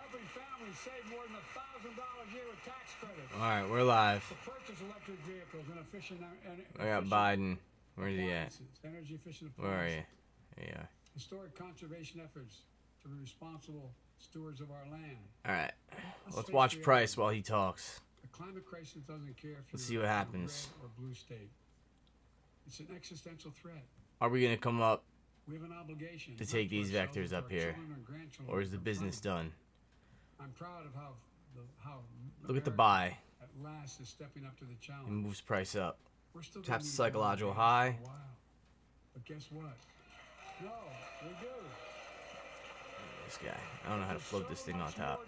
helping families save more than $1,000 a year with tax credits. All right, we're live. To purchase electric vehicles and efficient. I got Biden. Where's he at? Energy efficient Where are appliances. you? There you are. Historic conservation efforts to be responsible stewards of our land. All right. Let's watch Price while he talks. The climate crisis doesn't care if Let's you're see what in a happens. red or blue state. It's an existential threat. Are we gonna come up We have an obligation to take these not to vectors ourselves, up but our here, children and grandchildren or is the from business planet. done? I'm proud of how Look at the America buy. at last is stepping up to the It challenge. moves Price up. We're still Taps gonna the need psychological more high. for a while. But guess what? No, we do. This guy. I don't know how to float this thing on top.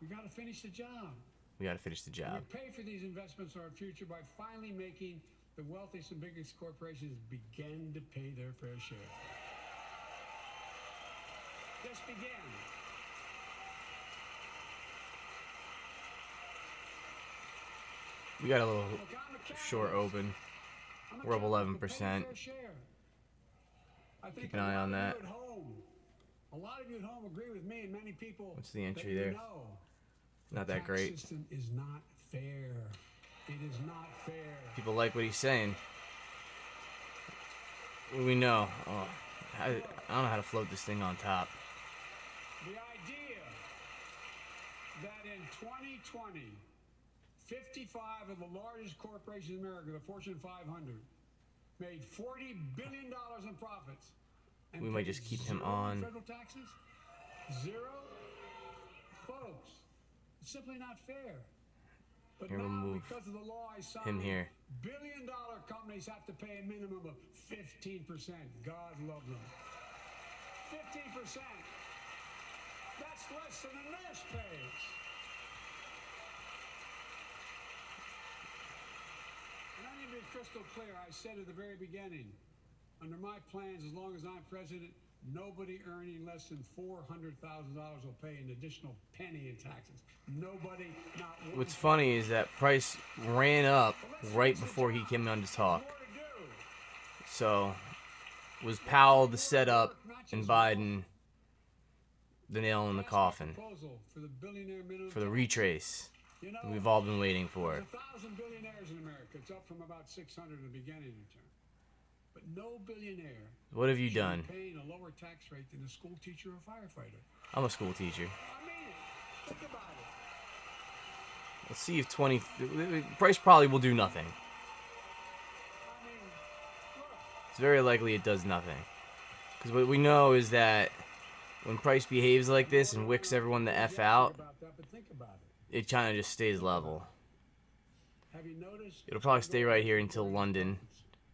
We got to finish the job. We gotta finish the job. We pay for these investments in our future by finally making the wealthiest and biggest corporations begin to pay their fair share. Just begin. We got a little Look, I'm a capitalist. short open. I'm a We're up capitalist, but pay 11%. fair share. I think Keep an eye a lot on of you that. at home- A lot of you at home agree with me and many people. What's the entry that you there? know. Not The that tax great. system is not fair. It is not fair. People like what he's saying. We know. Oh, I don't know how to float this thing on top. The idea that in 2020, 55 of the largest corporations in America, the Fortune 500, made $40 billion in profits. And We might paid just keep him zero on. Federal taxes? Zero? Folks, it's simply not fair. But Here, now, we'll move because of the law I signed, him here. billion-dollar companies have to pay a minimum of 15%. God love them. 15%. That's less than a nurse pays. And I need to be crystal clear. I said at the very beginning, under my plans, as long as I'm president, nobody earning less than $400,000 will pay an additional penny in taxes. Nobody, not one. What's funny is that Price ran up right before he came on to talk. More to do. So, was Powell the setup and Biden the nail in the coffin Proposal for the billionaire minimum for the tax. retrace You know, we've all been waiting for? there's 1,000 billionaires in America. It's up from about 600 in the beginning of the term. But no billionaire What have you should be done? paying a lower tax rate than a school teacher or firefighter. I'm a school teacher. I mean it. Think about it. Let's see if Price probably will do nothing. I mean, look. It's very likely it does nothing. Because what we know is that when Price behaves like this and wicks everyone the F out, About that, but think about it. it kind of just stays level. Have you noticed? It'll probably stay right here until London.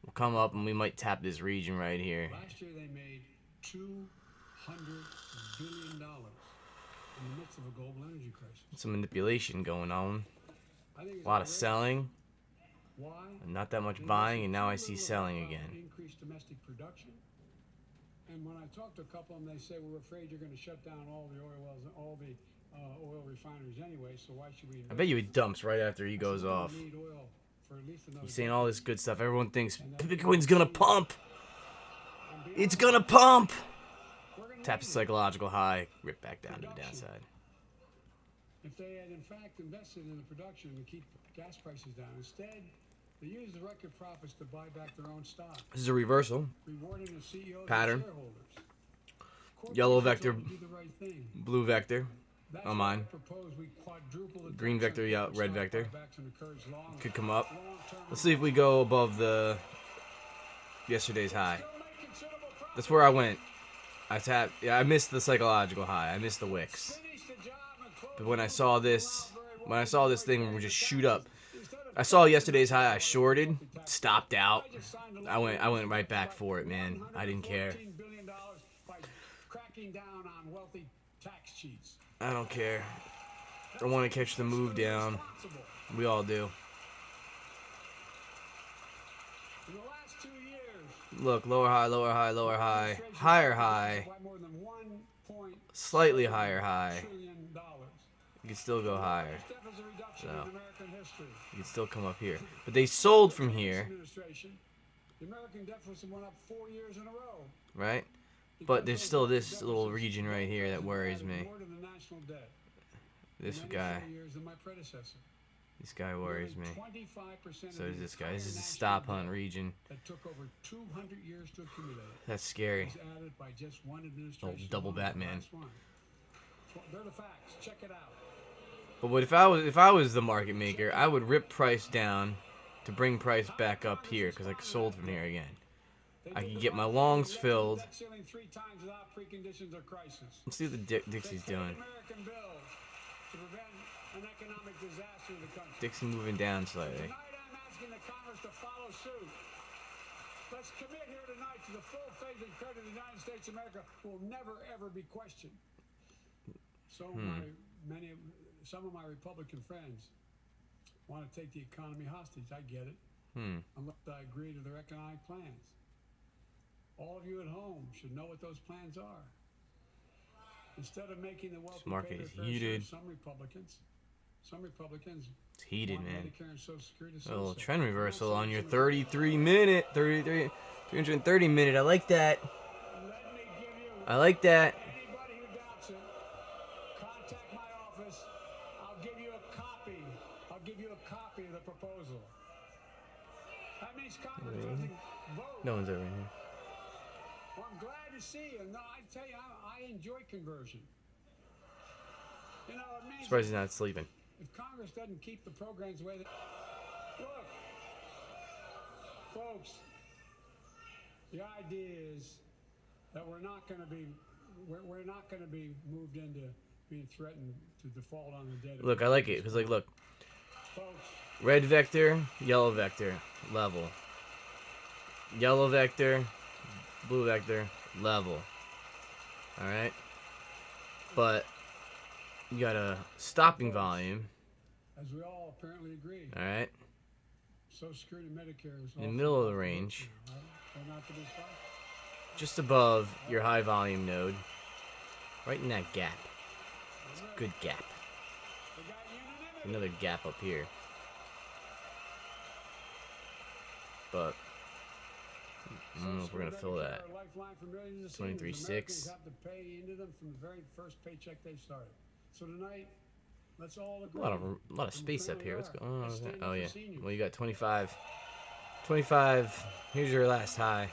We'll come up and we might tap this region right here. Last year they made $200 billion in the midst of a global energy crisis. Some manipulation going on. I think it's A lot of outrageous. selling, Why? and not that much They buying, invested and now I too see little selling about again. Increased domestic production. And when I talk to a couple of them, they say, we're afraid you're going to shut down all the oil wells, all the oil refineries anyway, so why should we I bet you he dumps right after he goes We're gonna off. need oil for at least another He's saying all this good stuff. Everyone thinks decade. Bitcoin's gonna pump. And beyond It's gonna pump. we're gonna Taps need it. psychological high, rip back down to the downside. If they had in fact invested in the production to keep gas prices down, instead they used the record profits to buy back their own stock, This is a reversal. rewarding the CEOs Pattern. and shareholders. Yellow Corporations vector, ought to do the right thing. blue vector. That's on why I mine. propose we quadruple the Green tax vector, on yeah, corporate red stock vector. buybacks and encourage Could come up. long-term Let's see if we go above the yesterday's high. Still make considerable profit. That's where I went. I tapped. Yeah, I missed the psychological high. I missed the wicks. Finish the job and close But when I the saw loop. this, Allow very when I wide saw this employee thing just taxes. shoot up, Instead of I saw yesterday's high. I shorted, stopped out. I just signed a I went law right back for it, man. I didn't care. $114 billion by cracking down on wealthy tax cheats. I don't care. I want to catch the move down. Responsible. We all do. In the last 2 years, Look, lower high, lower high, lower high, administration higher has high, by more than $1.7 slightly higher high. trillion. You can still go higher. Largest deficit reduction So. in American history. You can still come up here. But they sold from This here, administration, the American deficit went up 4 years in a row. right? But there's still this little region right here that worries me. More to the national debt This in guy. many more years than my predecessor. This guy worries me. 25% So of does the this guy. entire This is the national stop hunt debt region. that took over 200 years to accumulate. That's scary. Was added by just one administration. Old double alone, the Batman. last one. They're the facts. Check it out. But what if I was the market maker, I would rip price down to bring price back up here because I sold from here again. I can get my longs filled. Debt ceiling 3 times without preconditions or crisis. Let's see what the Dixie's They doing. paid American bills to prevent an economic disaster in the country. Dixie moving down slightly. Tonight I'm asking the Congress to follow suit. Let's commit here tonight to the full faith and credit of the United States of America will never ever be questioned. So some of my Republican friends want to take the economy hostage. I get it. Unless I agree to their economic plans. All of you at home should know what those plans are. Instead of making the wealthy market pay is their fair share, heated. some Republicans It's heated, want man. Medicare and Social Security to A little sunset. trend I'm not reversal saying on your it's 330 minute. I like that. Let me give you I like that. anybody who doubts it, contact my office. I'll give you a copy. I'll give you a copy of the proposal. That means Congress doesn't vote. No one's over here. Well, I'm glad to see you. No, I tell you, I enjoy conversion. You know, it means Surprised he's not sleeping. if Congress doesn't keep the programs the way that... Look, folks, the idea is that we're not going to be moved into being threatened to default on the debt. Look, I like it because look, Folks, red vector, yellow vector, level. Yellow vector, blue vector, level. All right, but you got a stopping volume. as we all apparently agree, All right, Social Security and Medicare is in the middle of the range, right? They're not to be stopped. just above your high volume node, right in that gap. It's a good gap. We got unanimity. Another gap up here. But I don't know if we're gonna fill that. 23.6. Have to pay into them from the very first paycheck they started. So tonight, let's all agree. A lot of space up here. What's going on? Oh yeah. Well, you got 25. 25. Here's your last high,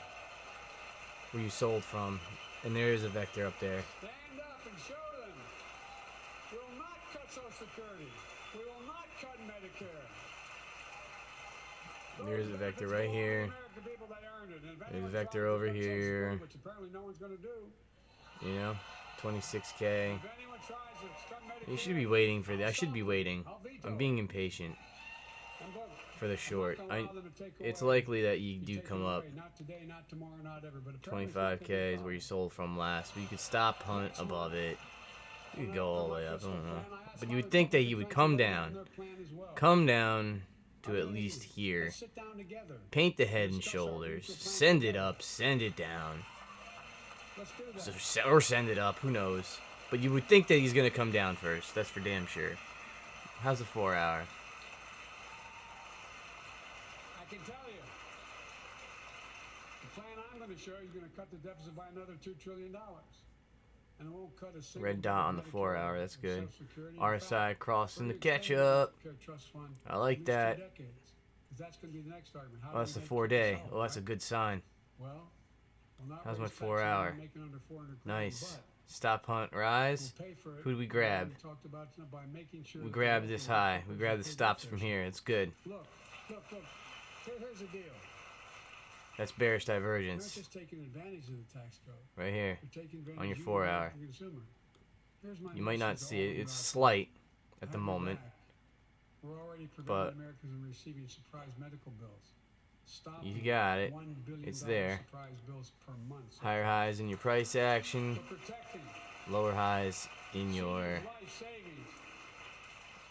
where you sold from, and there is a vector up there. Stand up and show them. We will not cut Social Security. We will not cut Medicare. There's a vector right here. American people that earned it. And if There's a anyone vector tries to over cut Social here. Security, which apparently no one's going to do. You know, 26K. If anyone tries to cut Medicare, You should be waiting for that. I should be waiting. I'll veto I'm it. being impatient I'm voting. for the short. I'm not gonna allow them to take It's away. likely that you do Take it come away. up. Not today, not tomorrow, not ever. But apparently it's not gonna be 25K a is where you problem. sold from last, but you could stop hunt above it. You could go all the way up. I don't know. But you would think that you would come down. Come down to at least here. Let's sit down together. Paint the head and shoulders. Send it up. Send it down. Let's do that. Or send it up. Who knows? But you would think that he's going to come down first. That's for damn sure. How's the 4 hour? I can tell you. The plan I'm going to show you is going to cut the deficit by another $2 trillion. And it won't cut a single Red dot on the Medicare 4 hour. or That's good. Social Security. In RSI fact, crossing the we're gonna catch extend the up. Medicare Trust Fund I like at least 2 that. decades, 'cause that's going to be the next argument. How Oh, do that's we the make 4 people day. solve, Oh, that's a right? good sign. Well, we'll not How's my raise 4 taxes on hour? making under 400 grand, Nice. but Stop hunt rise. we'll pay for it Who do we by grab? what we talked about tonight, by making sure We that grab the this local high. We corporations grab the pay stops their from share. here. It's good. Look. Here's the deal. That's bearish You're not divergence. just taking advantage of the tax code. Right here. You're taking advantage On your of 4 the hour. American consumer. Here's my You might not message to see all it. of you It's out there. slight at the Have your moment. back. We're already but preventing Americans from receiving surprise medical bills. Stop You the got it. $1 billion It's there. surprise bills per month. So Higher highs in your price action. we're protecting Lower highs in your life savings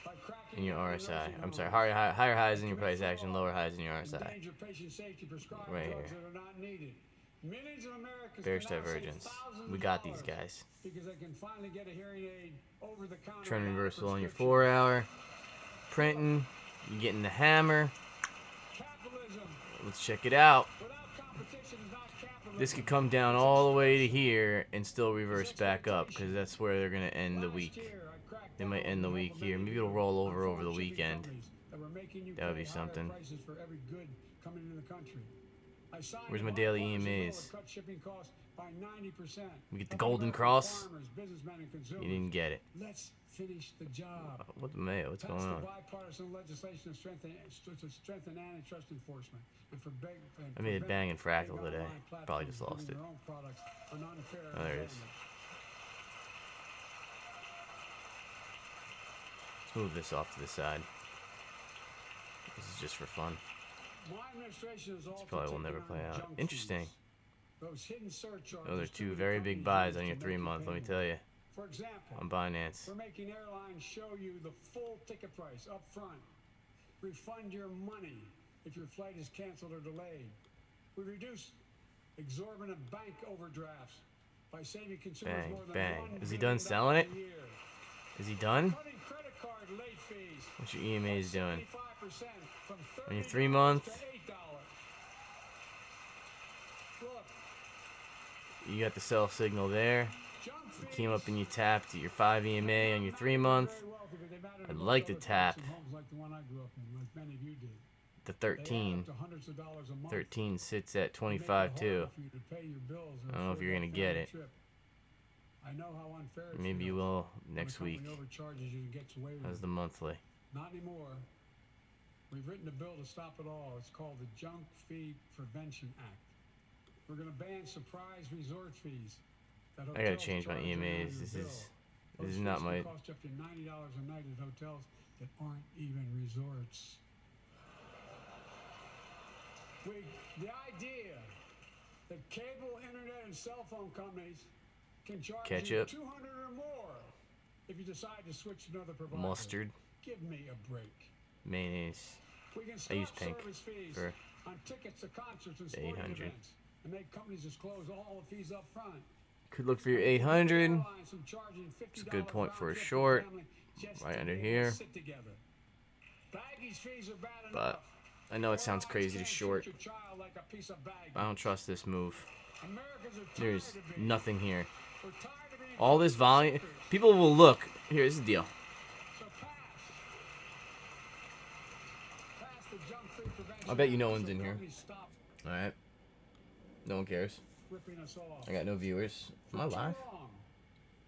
by cracking down on RSI. nursing I'm sorry. homes. Higher highs in your price action. Lower highs in your RSI. Endanger patient safety, prescribed Right drugs here. that are not needed. Millions of Americans Bearish can now save divergence. thousands We of got these dollars guys. because they can finally get a hearing aid over the counter. Trend without a reversal on your prescription. 4 hour. Printing. You're getting the hammer. Capitalism Let's check it out. without competition is not capitalism. This could come down all the way to here and still reverse back up because that's where they're going to end the week. They might end the week here. Maybe it'll roll over the weekend. That would be something. Where's my daily EMAs? We get the Golden Cross. You didn't get it. Let's finish the job. What the mayo? What's going on? Bipartisan legislation to strengthen antitrust enforcement and for I made a banging fractal today. Probably just lost it. Oh, there it is. Let's move this off to the side. This is just for fun. This probably will never play out. Interesting. Those are two very big buys on your 3-month, let me tell you. For example, on Binance. We're making airlines show you the full ticket price up front. Refund your money if your flight is canceled or delayed. We reduce exorbitant bank overdrafts by saving consumers more than $1 billion. Is he done selling it? Is he done? Cutting credit card late fees. What's your EMAs doing? On your 3-month? You got the sell signal there. You came up and you tapped your 5 EMA on your 3-month. I'd like to tap the 13. 13 sits at 25 too. I don't know if you're gonna get it. Maybe you will next week. As the monthly. Not anymore. We've written a bill to stop it all. It's called the Junk Fee Prevention Act. We're going to ban surprise resort fees. I gotta change my EMAs. This is not my. Cost up to $90 a night at hotels that aren't even resorts. The idea that cable, internet, and cell phone companies can charge you $200 or more if you decide to switch to another provider. Mustard. Give me a break. Mayonnaise. I use pink for on tickets to concerts and sporting events, and make companies disclose all the fees up front. Could look for your 800. It's a good point for a short. Right under here. But I know it sounds crazy to short. I don't trust this move. There's nothing here. All this volume. People will look. Here's the deal. I bet you no one's in here. Alright. No one cares. I got no viewers. Am I live?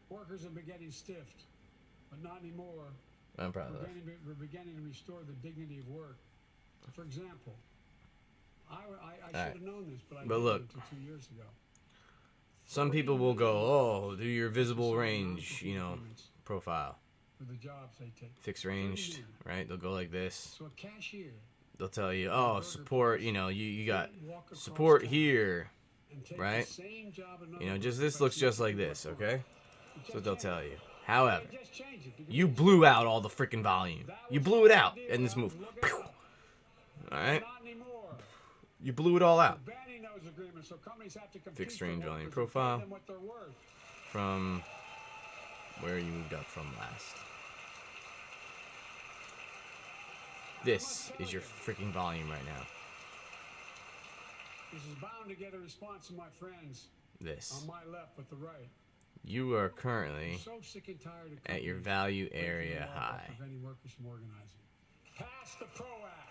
Workers have been getting stiffed, but not anymore. I'm proud of that. We're beginning to restore the dignity of work. For example, I should have known this, but I didn't until 2 years ago. Some people will go, oh, do your visible range, profile. For the jobs they take. Fixed ranged, right? They'll go like this. So a cashier. They'll tell you, oh, support, you got support here, right? Just this looks just like this, okay? That's what they'll tell you. However, you blew out all the freaking volume. You blew it out in this move. Alright? You blew it all out. Fixed range volume profile from where you moved up from last. This is your freaking volume right now. This is bound to get a response from my friends. This. On my left, but the right. You are currently at your value area high. Pass the PRO Act.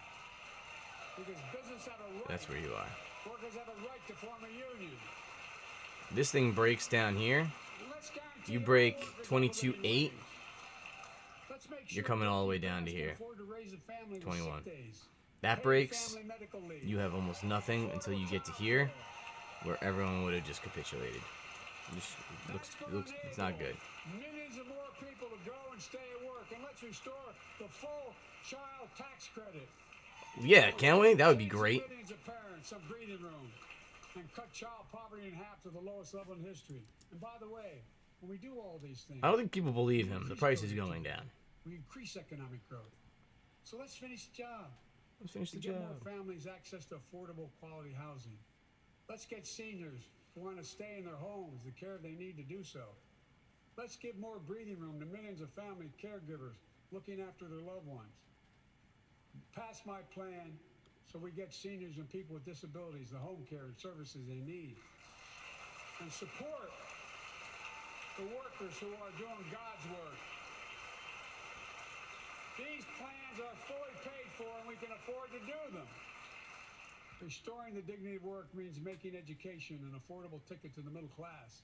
Because business have a right. That's where you are. Workers have a right to form a union. This thing breaks down here. You break 22.8. You're coming all the way down to here. 21. That breaks. You have almost nothing until you get to here, where everyone would have just capitulated. It's not good. Millions of more people to go and stay at work, and let's restore the full child tax credit. Yeah, can't we? That would be great. Millions of parents some breathing room, and cut child poverty in half to the lowest level in history. And by the way, when we do all these things, I don't think people believe him. The price is going down. We increase economic growth. So let's finish the job. Let's finish the job. Get more families access to affordable quality housing. Let's get seniors who want to stay in their homes the care they need to do so. Let's give more breathing room to millions of family caregivers looking after their loved ones. Pass my plan so we get seniors and people with disabilities the home care and services they need. and support the workers who are doing God's work. These plans are fully paid for, and we can afford to do them. Restoring the dignity of work means making education an affordable ticket to the middle class.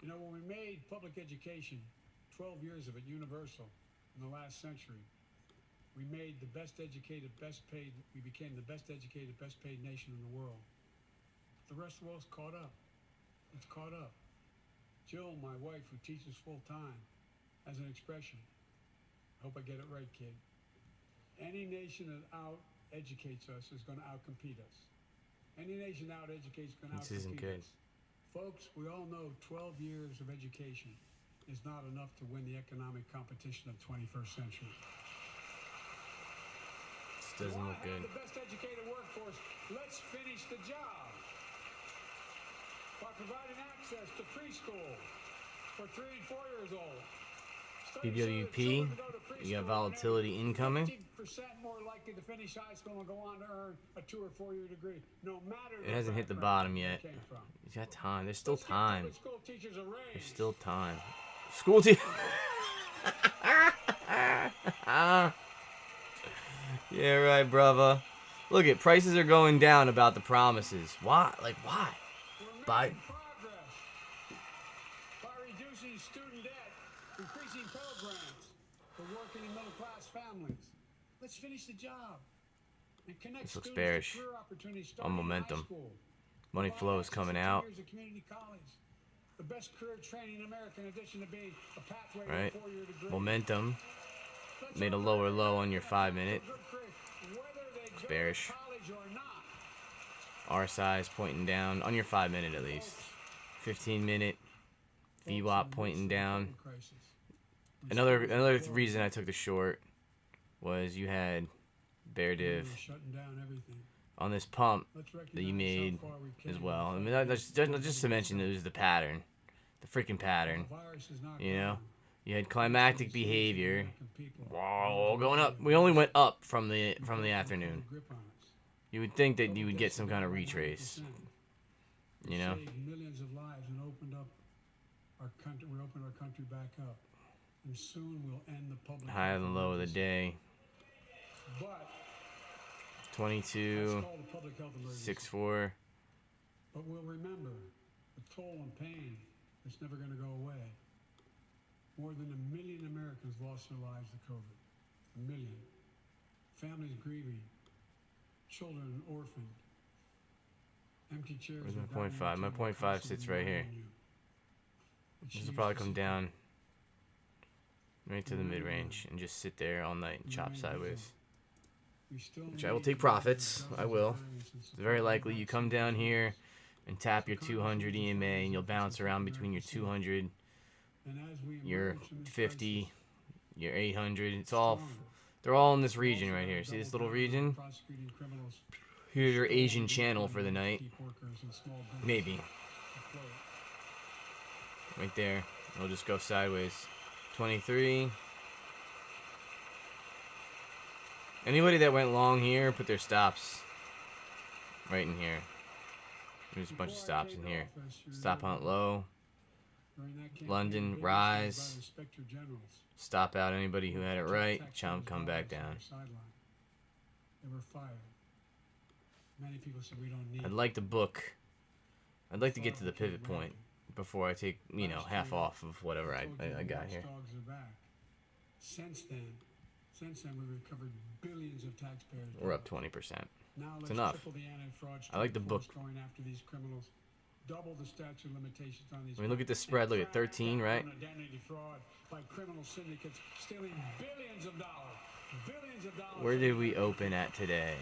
You know, when we made public education, 12 years of it, universal in the last century, we made the best educated, best paid, we became the best educated, best paid nation in the world. But the rest of the world's caught up. It's caught up. Jill, my wife, who teaches full time, has an expression. I hope I get it right, kid. Any nation that out-educates us is going to out-compete us. Any nation that out-educates is going to out-compete us. Folks, we all know 12 years of education is not enough to win the economic competition of the 21st century. This doesn't look good. The best educated workforce. Let's finish the job by providing access to preschool for 3 and 4 years old. BWP, you got volatility incoming. 50% more likely to finish high school and go on to earn a 2 or 4 year degree. No matter. It hasn't hit the bottom yet. You got time. There's still time. There's still time. School teacher. Yeah, right, brother. Look at prices are going down about the promises. Why? Like why? By reducing student debt, increasing Pell Grants for working and middle class families. Let's finish the job and connect this looks students bearish to career opportunities on momentum. Money flow is coming out. The best career training in America, in addition to being a pathway right. to a 4-year degree. Momentum made a lower low on your 5 minute. It's bearish. RSI is pointing down on your 5 minute at least. 15 minute VWAP pointing down. Another reason I took the short was you had bear div on this pump that you made as well. I mean, that's just to mention it was the pattern, the freaking pattern. You know, you had climactic behavior. Whoa, going up. We only went up from the afternoon. You would think that you would get some kind of retrace. You know. Millions of lives and opened up our country. We opened our country back up, and soon we'll end the public. High and low of the day. But 22, 6.4. But we'll remember the toll and pain that's never going to go away. More than 1 million Americans lost their lives to COVID. 1 million. Families grieving. Children orphaned. Empty chairs. Where's my 0.5? My 0.5 sits right here. This will probably come down right to the mid-range and just sit there all night and chop sideways. Which I will take profits. I will. It's very likely you come down here and tap your 200 EMA and you'll bounce around between your 200, your 50, your 800. It's all, they're all in this region right here. See this little region? Here's your Asian channel for the night. Maybe. Right there. It'll just go sideways. 23. Anybody that went long here, put their stops right in here. There's a bunch of stops in here. Stop hunt low. London, rise. Stop out anybody who had it right. Chump, come back down. I'd like to book. I'd like to get to the pivot point before I take, you know, half off of whatever I got here. Since then, we've recovered billions of taxpayers. We're up 20%. It's enough. I like the book. Going after these criminals. Double the statute of limitations on these. I mean, look at this spread. Look at 13, right? Identity fraud by criminal syndicates stealing billions of dollars. Billions of dollars. Where did we open at today?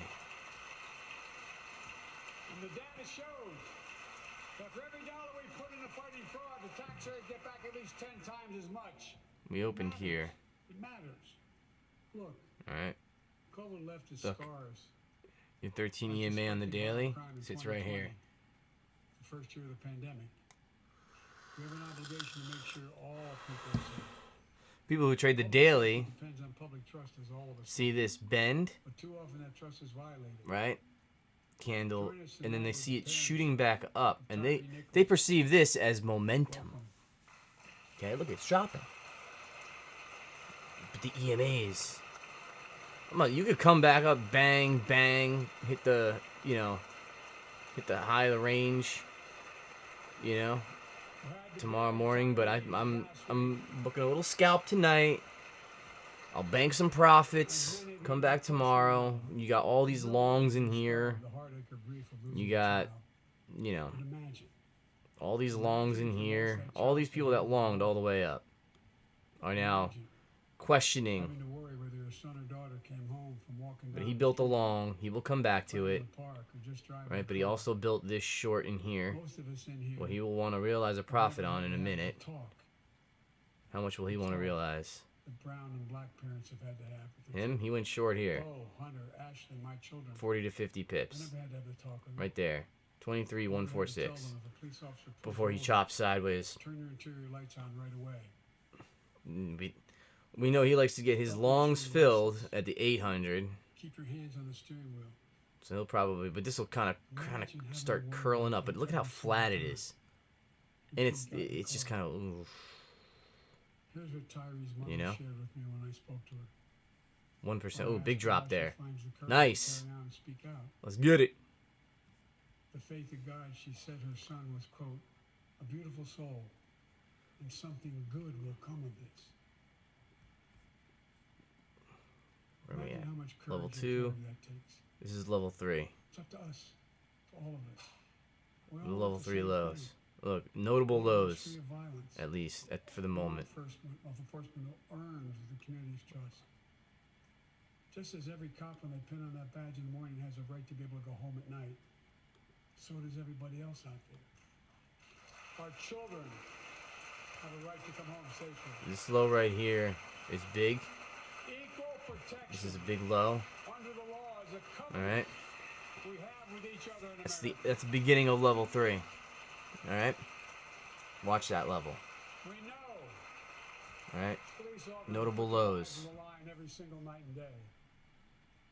And the data shows that for every dollar we put into fighting fraud, the taxpayers get back at least 10 times as much. We opened here. It matters. Look. All right. COVID left its Look. scars. Your 13 EMA on the daily sits right here. The first year of the pandemic. We have an obligation to make sure all people are safe. People who trade the daily depends on public trust, as all of us see this bend, but too often that trust is violated. right? candle, and then they see it shooting back up, and they perceive this as momentum. Okay, look, it's dropping. But the EMAs, come on, you could come back up, bang, bang, hit the, hit the high of the range, tomorrow morning. But I'm booking a little scalp tonight. I'll bank some profits, come back tomorrow. You got all these longs in here. You got, all these longs in here. All these people that longed all the way up are now questioning. But he built a long. He will come back to it. Right, but he also built this short in here. Well, he will want to realize a profit on in a minute. How much will he want to realize? The brown and black parents have had to have with Him, he went short here. Oh, Hunter, Ashley, my children. 40 to 50 pips. I never had to have the talk with right there. 23,146. them Before he chops sideways. turn your interior lights on right away. We know he likes to get his longs filled at the 800. Keep your hands on the steering wheel. So he'll probably, but this will kind of start curling up. But look at how flat it is, and it's just kind of. Here's what Tyree's mother shared with me when I spoke to her. 1%. Oh, big drop there. Nice. Let's get it. The faith of God, she said her son was, quote, a beautiful soul, and something good will come of this. Where are we at? How much Level courage 2. that takes. This is level 3. It's up to us, to all of us. We're The all level at the 3 same lows. thing. Look, notable lows, History of violence. at least for the moment. Law enforcement earns the community's trust. Just as every cop, when they pin on that badge in the morning, has a right to be able to go home at night, so does everybody else out there. Our children have a right to come home safely. This low right here is big. Equal protection. This is a big low. Under the law is a covenant All right. we have with each other in That's the beginning of level 3. All right. Watch that level. We know. All right. Police officers Notable put lows. their lives on the line every single night and day.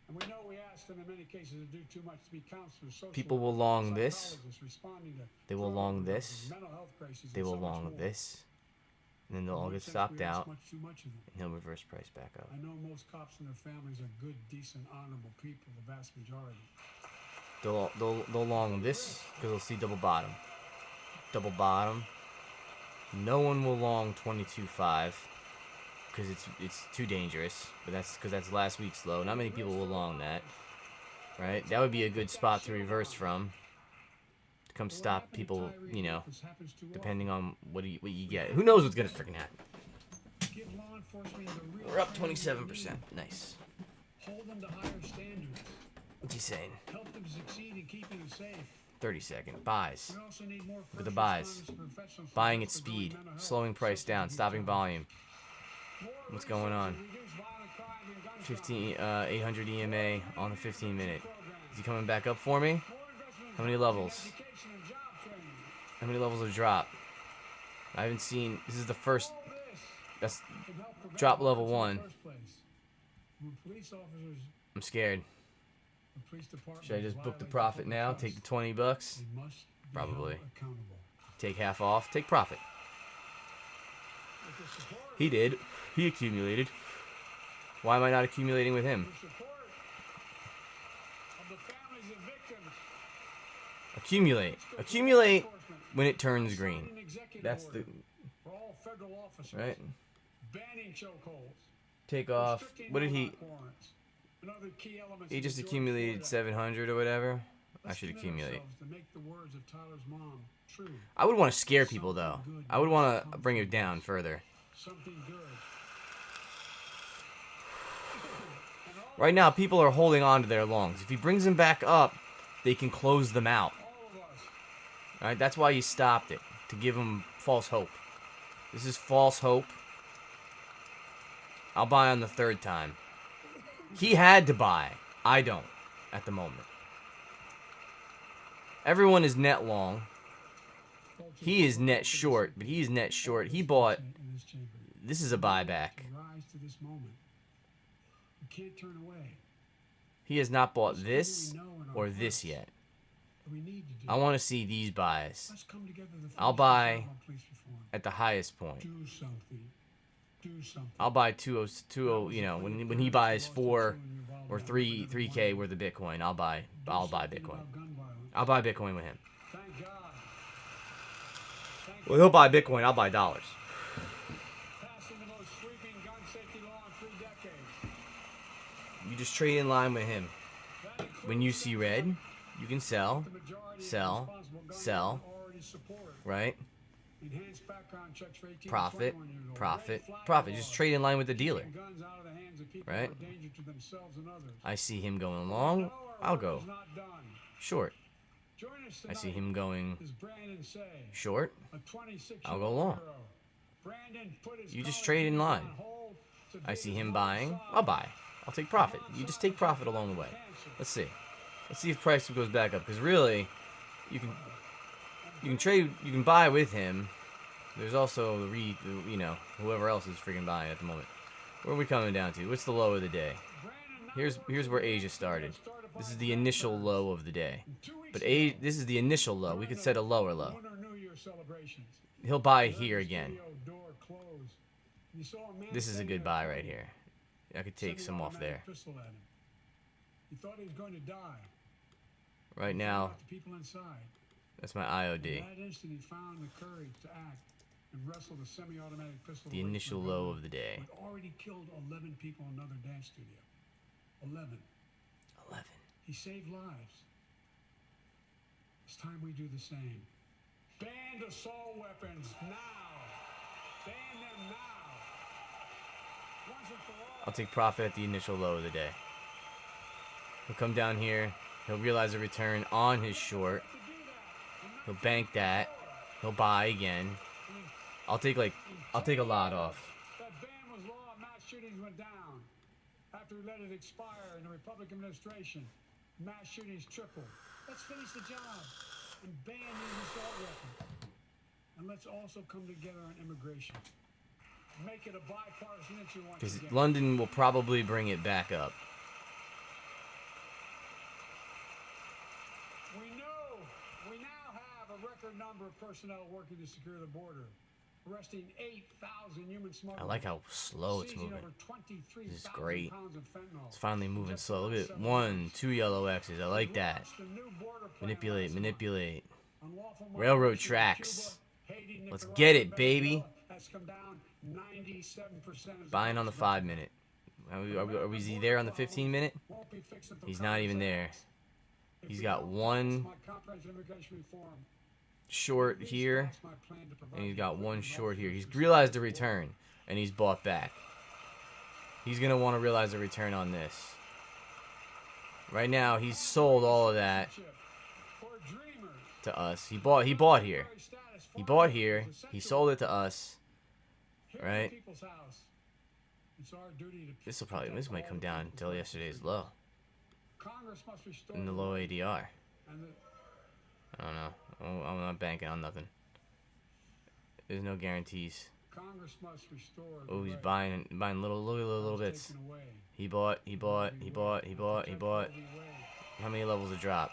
And we know we ask them in many cases to do too much to be counselors, social People will workers, long this. psychologists responding to They will drug long overdoses, this. mental health crises, They and will so much long more. this. And then they'll In all one get sense, stopped we ask out. much too much of them. And he'll reverse price back up. I know most cops and their families are good, decent, honorable people, the vast majority. They'll long this because they'll see double bottom. Double bottom. No one will long 22.5 because it's too dangerous. But that's because that's last week's low. Not many people will long that. Right? That would be a good spot to reverse from. To come stop people, depending on what you get. Who knows what's gonna freaking happen? Give law enforcement the real We're up training they 27%. need. Nice. Hold them to higher standards. What's he saying? Help them succeed in keeping them safe. 30-second buys. We also need more Look at the first buys. responders and professionals Buying for at speed, mental health, slowing price social down, and stopping jobs. volume. More What's going on? resources to reduce violent crime and gun 800 EMA on the 15-minute. programs. Is he coming back up for me? More investment in How many jobs, levels? education, and job training. How many levels of drop? I haven't seen. This is the first. All this That's. can help prevent Drop level violence in 1. the first place. When police officers, I'm scared. the police department Should I just book the violate profit public now? trust, Take the $20 bucks. they must be Probably. held accountable. Take half off. Take profit. With the support He did. He accumulated. Why am I not accumulating with him? of the families of victims. Accumulate. Accumulate when it turns green. That's the For all federal officers, right. banning chokeholds, Take off. restricting What did he? no-knock warrants, and other key elements He of the just Georgia accumulated Floyd Act. 700 or whatever. I Let's should commit accumulate. ourselves to make the words of Tyler's mom true. I would want to scare people though. I would want to bring it down further. Something good. Right now, people are holding on to their longs. If he brings them back up, they can close them out. All of us. All right, that's why he stopped it, to give them false hope. This is false hope. I'll buy on the third time. He had to buy. I don't at the moment. Everyone is net long. He is net short, but he's net short. He bought. In this chamber. This is a buyback. To rise to this moment. We can't turn away. He has not bought this or this yet. We need to do. I want to see these buys. Let's come together to I'll finish buy the job on police reform. at the highest point. Do something. Do something. I'll buy 20, you know, when he buys 4 or 3K worth of Bitcoin, I'll buy Bitcoin. I'll buy Bitcoin with him. Thank God. Well, he'll buy Bitcoin, I'll buy dollars. Passing the most sweeping gun safety law in 3 decades. You just trade in line with him. That includes When you see red, you can sell, the majority of sell, responsible gun sell, owners already support. right? Enhanced background checks for 18 to Profit, 21-year-olds. profit, Red flag profit. laws. Just trade in line with the dealer. Keeping guns out of the hands of people Right? who are a danger to themselves and others. I see him going long, No, our I'll work go is not done. short. Join us I see tonight him going is Brandon Say, short. a 26-year-old I'll go long. hero. Brandon put his You just college trade in years line. on hold to I be see his him buying, alongside. I'll buy. I'll take profit. You just take profit along the way. Let's see. Let's see if price goes back up. Because really, you can trade, you can buy with him. There's also you know, whoever else is freaking buying at the moment. Where are we coming down to? What's the low of the day? Here's where Asia started. This is the initial low of the day. But this is the initial low. We could set a lower low. Lunar New Year celebrations. He'll buy here again. Studio door closed. You saw a man This is a standing good there buy with right a here. I could take some off there. semi-automatic pistol at him. He thought he was going to die. Right He now, thought the people inside. that's my In IOD. that instant, he found the courage to act and wrestle the semi-automatic pistol. The away from initial gunman low of the day. who had already killed 11 people in another dance studio. 11. 11. He saved lives. It's time we do the same. Ban assault weapons now. Ban them now. Once and for all. I'll take profit at the initial low of the day. He'll come down here. He'll realize a return on his short. He'll bank that. He'll buy again. I'll take a lot off. That ban was law. Mass shootings went down. After we let it expire in the Republican administration, mass shootings tripled. Let's finish the job and ban these assault weapons. And let's also come together on immigration. Make it a bipartisan issue once Because again. London will probably bring it back up. We now have a record number of personnel working to secure the border, arresting 8,000 human smugglers. I like how slow it's seizing moving. over 23,000 This is great. pounds of fentanyl. It's finally moving Just slow. Look last at 7 1, months. 2 yellow X's. I like that. Launched a new border plan Manipulate, last month. manipulate. Unlawful Railroad migration from tracks. Cuba, Haiti, Let's Nicaragua, get it, and baby. Venezuela has come down 97%. Buying on the 5 minute. Are we there on the 15 minute? Won't be fixed until He's not even there. Congress acts. If He's we got don't one pass my comprehensive immigration reform, short this here, that's my plan to provide and he's got equal one and short here. lawful He's realized the return, and he's bought back. He's going to want to realize the return on this. Right now, he's sold all of that for dreamers. to us. He bought here. He bought here. He sold it to us. Here's right? the people's house. It's our duty to This might come down until yesterday's low. Congress must restore In the low ADR. and the I don't know. I'm not banking on nothing. There's no guarantees. Congress must restore. Oh, he's buying little bits. He bought. How many levels of drop?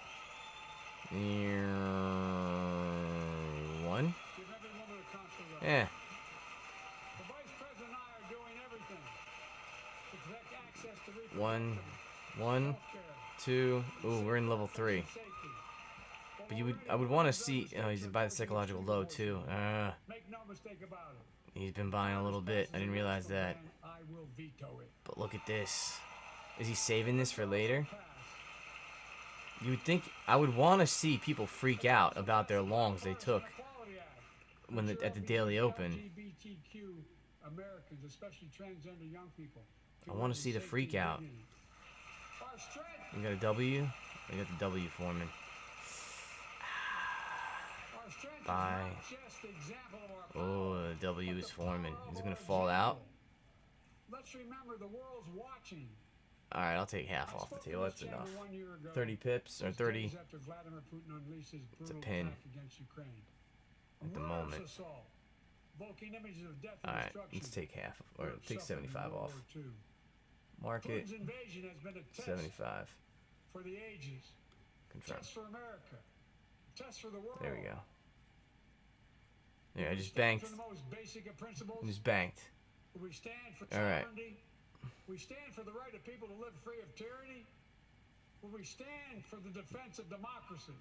1? Yeah. The Vice President and I are doing everything to protect access to One, reproductive, 2. healthcare, Ooh, we're in level 3. safety. But I would want to see. Oh, he's by the psychological low too. Make no mistake about it. He's been buying a little bit. I didn't realize that. I will veto it. But look at this. Is he saving this for later? Pass. You would think I would want to see people freak out about their longs they took Equality Act. when at the daily open. LGBTQ Americans, especially transgender young people. I want to see the freak out. Our strength. We got a W. We got the W forming. Our strength is Bye. not just the example of our Oh, power, the W but is the forming. power Is it of gonna our fall out? example. Let's remember the world's watching. All right, I'll take half I off the spoke to table. this That's enough. gentleman 1 year ago, 30 pips or just 30 days after Vladimir Putin unleashed his It's a brutal pin attack against Ukraine. at the Murderous moment. assault, evoking images of death All and right, destruction. let's take half or Europe take suffered in 75 World off. War II. Market Putin's invasion has been a test 75. for the ages. Confirm. Test for America. Test for the world. There we go. Yeah, I just banked. For the most basic of principles. Just banked. We stand for All right. sovereignty. We stand for the right of people to live free of tyranny. We stand for the defense of democracy.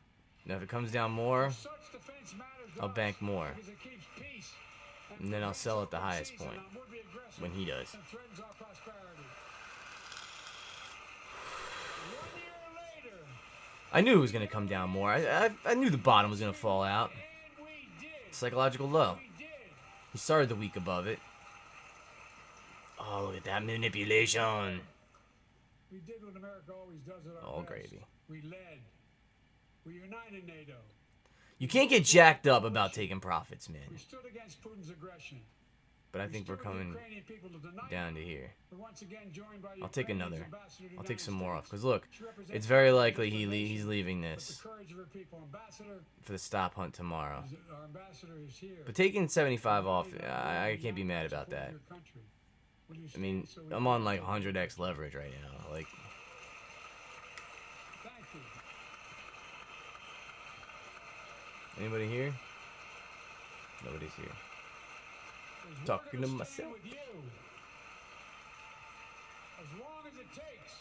Now, if it comes down more, Such defense matters to I'll us bank more. because it keeps peace And then I'll sell at the highest season point on would-be aggressors when he does. and threatens our prosperity. 1 year later, I knew it was going to come down more. I knew the bottom was going to fall out. and we did. Psychological low. We did. He started the week above it. Oh, look at that manipulation. We did what America always does at our All best. gravy. We led. We united NATO. You can't get jacked up about taking profits, We man. stood against Putin's aggression. But I We think we're stood with coming Ukrainian people tonight. down to here. We're once again joined by I'll take Ukraine's another. ambassador to the I'll take United some more off. States. Because look, She represents it's very the likely nation he's leaving with this the courage of her people. Ambassador, for the stop hunt tomorrow. our ambassador is here. But taking 75 off, I can't be mad about that. I mean, I'm on like 100x leverage right now. Like, Thank you. anybody here? Nobody's here. Talking to myself. With you. As long as it takes.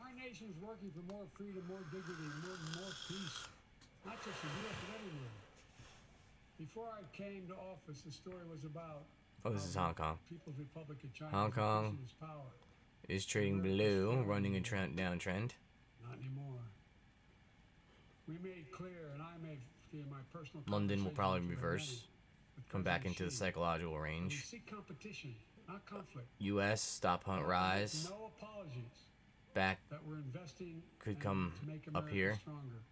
Our nation is working for more freedom, more dignity, more peace. Not just in Europe, but everywhere. Before I came to office, the story was about Oh, this is Hong Kong. People's Republic of China. Hong Kong its power. is trading blue, running a downtrend. Not anymore. We made clear, and I made clear my personal. London will probably conversations with reverse, many, with come back President into the Xi. psychological We range. seek competition, not conflict. U.S. stop hunt rise. No apologies Back that we're investing could and come to make up America here. Stronger.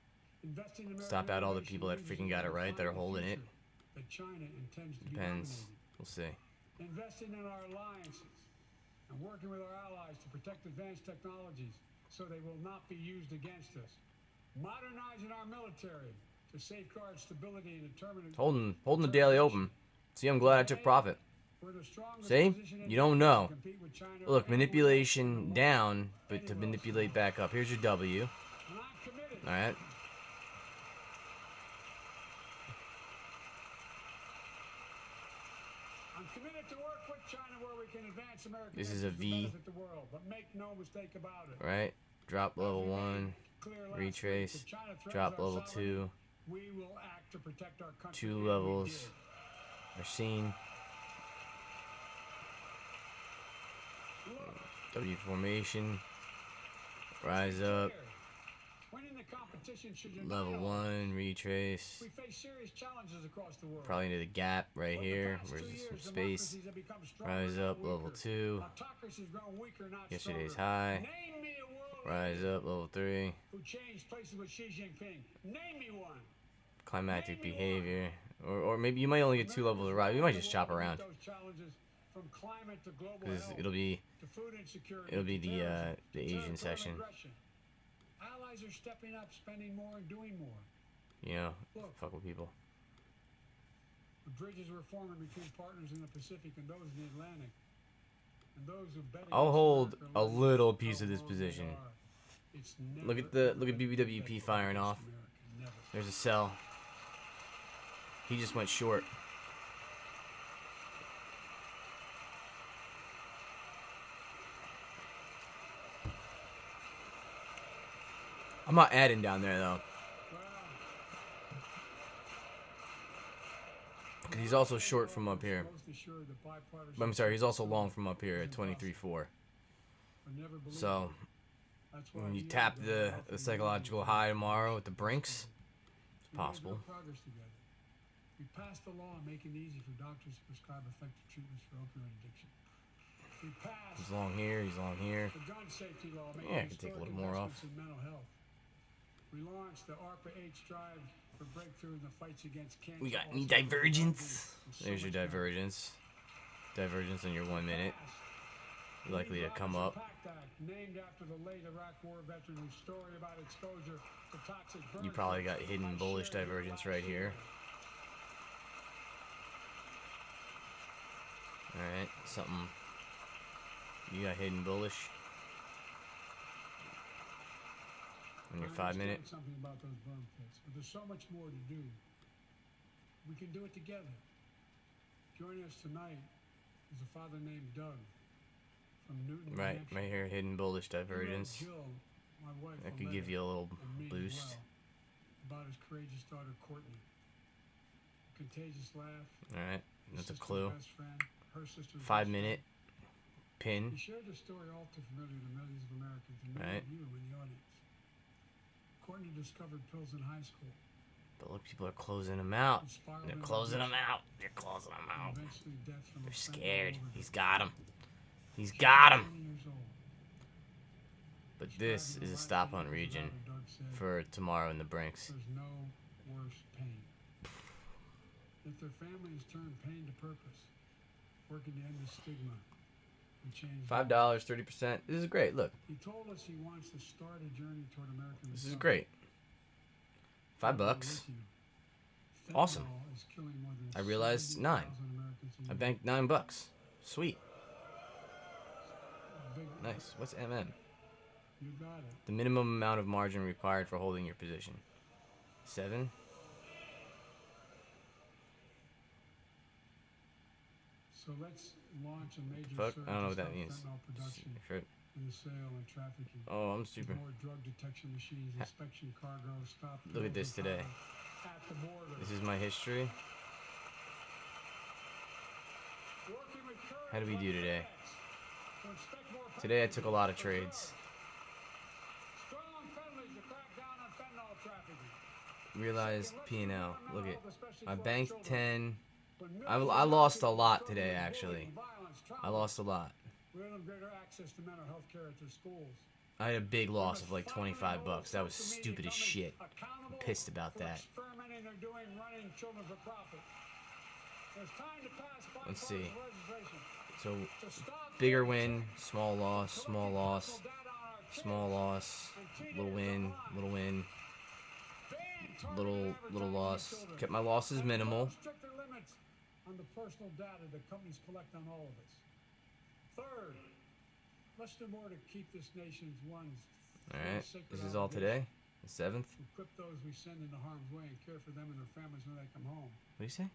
Investing in American Stop out all the innovation people that leaves freaking us got it with a right that are final holding it. future That China intends to Depends. be dominating. We'll see. Investing in our alliances and working with our allies to protect advanced technologies so they will not be used against us. Modernizing our military to safeguard stability and determine. Holding the daily open. See, I'm glad I took profit. See? You don't know. Look, manipulation down, but to manipulate back up. Here's your W. Alright. I'm committed to work with China where we can advance American This is a interests to V. benefit the world, but make no mistake about it. Right? Drop level 1. Clear last Retrace. week, if China threatens Drop our level sovereignty, 2. we will act to protect our country. 2 and we levels did. are seen. Look, W formation. Rise up. winning the competition should Level unite us. 1. Retrace. We face serious challenges across the world. Probably into the gap right Over the here. past Where's 2 some years, space? democracies have become stronger, Rise not up. Level weaker. 2. Autocracy's grown weaker, not Yesterday's stronger. high. Name me a world Rise leader up. Level 3. who changed places with Xi Jinping. Name me one. Climactic behavior. Or maybe you might only get 2 levels of rise. You might just chop around. Those challenges from climate to global Because health it'll be to food insecurity. it'll be to the terrorism, to Asian terror session. aggression. Allies are stepping up, spending more, and doing more. You know, Look. fuck with people. The bridges we're forming between partners in the Pacific and those in the Atlantic. And those who bet I'll against hold America a learn little how piece of this wrong they position. are. It's Look never, at the ever look at been BBWP bet firing against off. America. Never. There's a sell. He just went short. I'm not adding down there though. Well, 'Cause he's also short from up here. most assured that bipartisan But I'm sorry, he's also long from up here at 23.4. I never believed So it. That's why when you years tap ago, I the offered psychological you high tomorrow at the Brinks, it's we made possible. real progress together. We passed a law making it easy for doctors to prescribe effective treatments for opioid addiction. We passed He's long here, he's long here. the gun safety law making Yeah, I can take a historic little more investments off. in mental health. We launched the ARPA-H drive for breakthrough in the fights against cancer. We got any Alzheimer's, divergence? and so There's your much more. divergence. Divergence in your 1 minute. Passed Likely to the come Robinson up. Pact Act, named after the late Iraq War veteran whose story about exposure to toxic burn You probably got fumes hidden I bullish shared divergence last right year. here. Alright, something. You got hidden bullish. On your I 5 minute. understand something about those burn pits, but there's so much more to do. We can do it together. Joining us tonight is a father named Doug from Newton, New Right, Hampshire. right here, hidden bullish divergence. Jill, my wife, That could Aletta, give you a little and me as boost. well, about his courageous daughter Courtney. A contagious laugh. Alright, his that's a sister's clue. Best friend, her sister's 5 best minute friend. pin. He shared the story all too familiar to millions of Americans and many Right. of you in the audience. Courtney discovered pills in high school. But look, people are closing him out. and spiraled They're into closing him addiction, out. They're closing him and out. eventually death from a They're fentanyl scared. overdose. He's got him. He's She got was him. 20 years old. But Describing this the is a last stop 8 hunt years region without her, Doug said, for tomorrow in the Brinks. there's no worse pain. If their families turn pain to purpose, working to end the stigma and change. $5, 30%. This is great. Look, He told us he wants to start a journey toward American this is recovery. great. $5. With you. Awesome. Fentanyl is killing more than I realized 9. 70,000 Americans a I year. banked $9. Sweet. Big- Nice. What's MM? You got it. The minimum amount of margin required for holding your position. 7. So let's launch a major Fuck, surge I don't know in what that stop means. fentanyl production For- in the sale and trafficking. Oh, I'm With stupid. more drug detection machines, inspection cargo, stop. Look at pills this and today. powder At the border. This is my history. Working with courage How do we like do today? FedEx to inspect more Today I packages took a lot of for trades. drugs. Strong penalties to crack down on fentanyl trafficking. Realized P&L. Look at, Especially I for our banked children. 10. When I millions of lost a people lot struggle today, with actually. bullying, violence, I trauma, lost a lot. we give them greater access to mental health care at their schools. I had a big We loss must of like finally 25 hold bucks. That was social media stupid as companies shit. accountable I'm pissed about for that. experimenting they're doing running children for profit. There's time to pass Let's bipartisan see. legislation So, to stop bigger big win, tech small loss, small collecting loss, personal data on our kids, small loss, and teenagers little win, online. little win, Ban targeted little advertising loss. on children. Kept my losses And minimal. impose stricter limits on the personal data that companies collect on all of us. Third, let's do more to keep this nation's one's Alright, sacred this is all obligation. today. The 7th. To equip those we send into harm's way and care for them and their families when they come home. What do you say?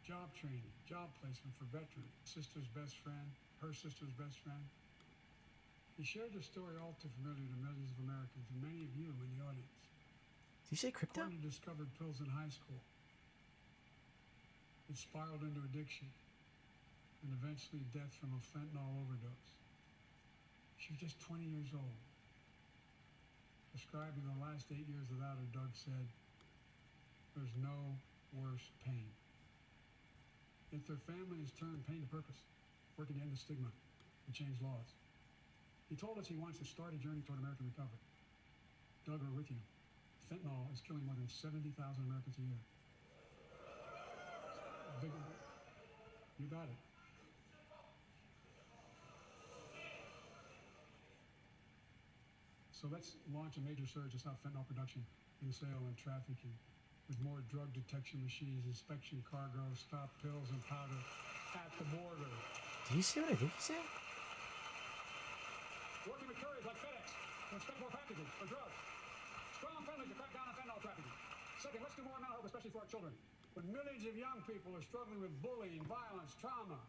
Job training, job placement for veterans, sister's best friend, her sister's best friend. He shared the story all too familiar to millions of Americans and many of you in the audience. Did you say crypto? Courtney discovered pills in high school. It spiraled into addiction and eventually death from a fentanyl overdose. She was just 20 years old. Describing the last 8 years without her, Doug said, there's no worse pain. If their families turn pain to purpose, working to end the stigma and change laws. He told us he wants to start a journey toward American recovery. Doug, we're with you. Fentanyl is killing more than 70,000 Americans a year. You got it. So let's launch a major surge to stop fentanyl production in the sale and trafficking. With more drug detection machines, inspection cargo, stop pills and powder at the border. Did you see what I think he said? Working with couriers like FedEx to inspect more packages for drugs. Strong penalties to crack down on fentanyl trafficking. Second, let's do more mental health, especially for our children. When millions of young people are struggling with bullying, violence, trauma,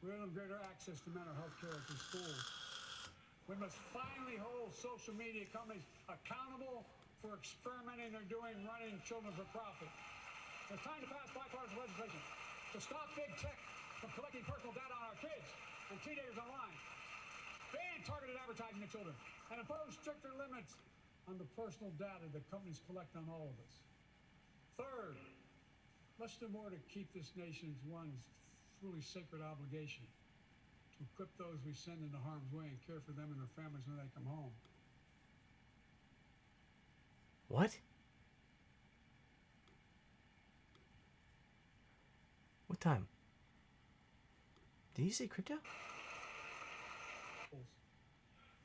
we give them greater access to mental health care at their schools. We must finally hold social media companies accountable for experimenting they're doing running children for profit. It's time to pass bipartisan legislation to stop big tech from collecting personal data on our kids and teenagers online. Ban targeted advertising to children and impose stricter limits on the personal data that companies collect on all of us. Third, let's do more to keep this nation's one truly sacred obligation. To equip those we send into harm's way and care for them and their families when they come home. What? What time? Did you say crypto?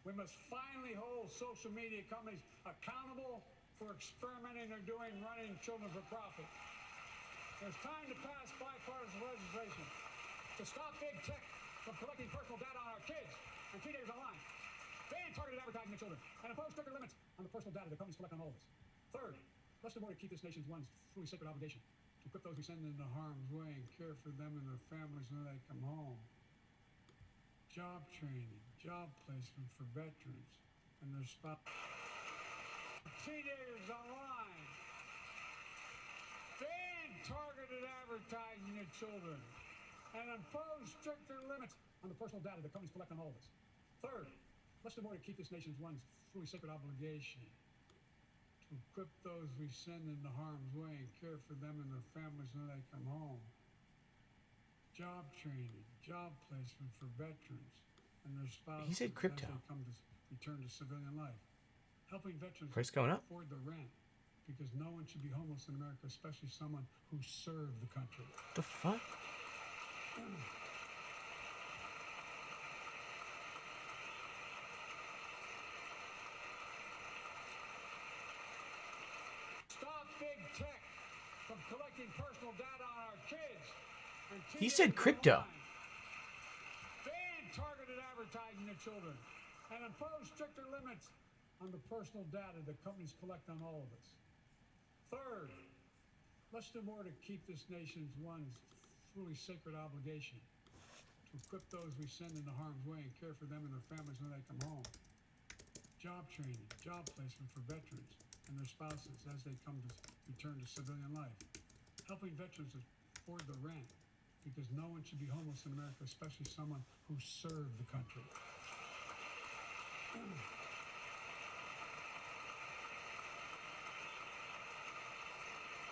We must finally hold social media companies accountable for experimenting they're doing running children for profit. There's time to pass bipartisan legislation to stop big tech from collecting personal data on our kids and teenagers online. ban targeted advertising to children, and impose stricter limits on the personal data that companies collect on all of us. Third, let's do more to keep this nation's one truly sacred obligation to equip those we send into harm's way and care for them and their families when they come home. Job training, job placement for veterans and their spouse. Teenagers online. Ban targeted advertising to children and impose stricter limits on the personal data that companies collect on all of us. Third, let's do more to keep this nation's one truly sacred obligation to equip those we send into harm's way and care for them and their families when they come home. Job training, job placement for veterans and their spouses He said crypto. as they come to return to civilian life. Helping veterans Price going up. afford the rent because no one should be homeless in America, especially someone who served the country. The fuck? Stop big tech from collecting personal data on our kids. And He said teenagers crypto. online. Ban targeted advertising to children and impose stricter limits on the personal data that companies collect on all of us. Third, let's do more to keep this nation's one truly sacred obligation to equip those we send into harm's way and care for them and their families when they come home. Job training, job placement for veterans and their spouses as they come to return to civilian life. Helping veterans afford the rent because no one should be homeless in America, especially someone who served the country.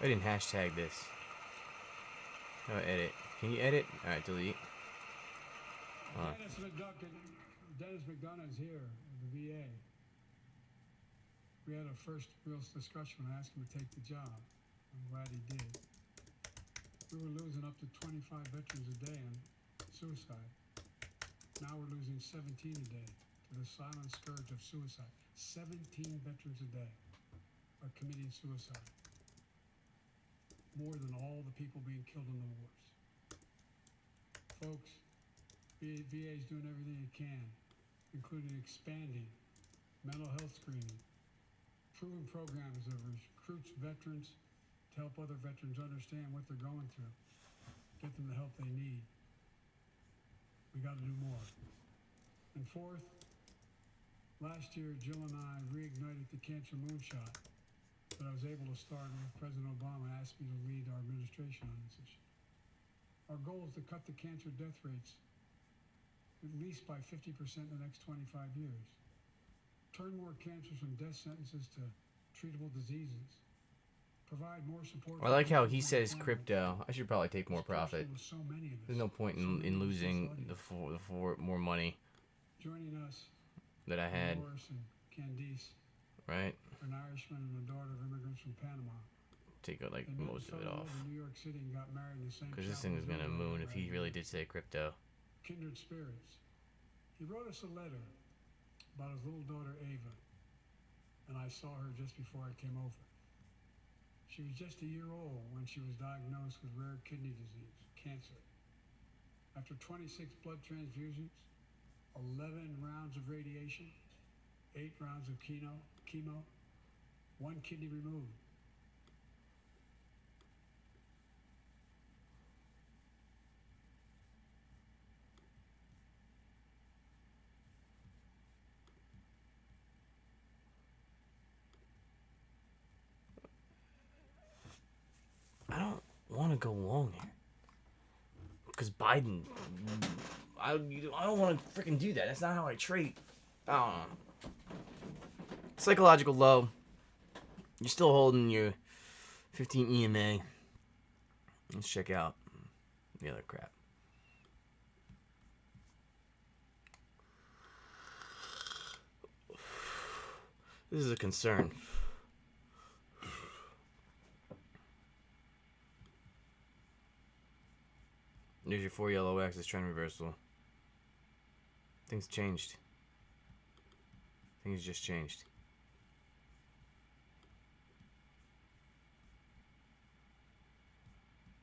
I didn't hashtag this. How do I edit? Can you edit? Alright, delete. Dennis McDonough is here at the VA. We had a first real discussion when I asked him to take the job. I'm glad he did. We were losing up to 25 veterans a day on suicide. Now we're losing 17 a day to the silent scourge of suicide. 17 veterans a day are committing suicide. More than all the people being killed in the wars. Folks, VA is doing everything it can, including expanding mental health screening, proven programs that recruits veterans to help other veterans understand what they're going through, get them the help they need. We got to do more. And fourth, last year, Jill and I reignited the cancer moonshot that I was able to start with President Obama asked me to lead our administration on this issue. Our goal is to cut the cancer death rates at least by 50% in the next 25 years. Turn more cancers from death sentences to treatable diseases. Provide more support. I like how he says crypto. I should probably take more profit. There's no point in losing the four more money joining us that I had. Morris and Candice, right? an Irishman and a daughter of immigrants from Panama. Take like They met most of and it fell in off. love in New York City and got married in the same Because this chapel thing is as gonna everybody moon if he right really now. did say crypto. Kindred spirits. He wrote us a letter about his little daughter Ava, and I saw her just before I came over. She was just a year old when she was diagnosed with rare kidney disease, cancer. After 26 blood transfusions, 11 rounds of radiation, 8 rounds of chemo, 1 kidney removed. I don't want to go long here. Because Biden, I don't want to freaking do that. That's not how I trade. I don't know. Psychological low. You're still holding your 15 EMA. Let's check out the other crap. This is a concern. There's your 4 yellow axis trend reversal. Things changed. Things just changed.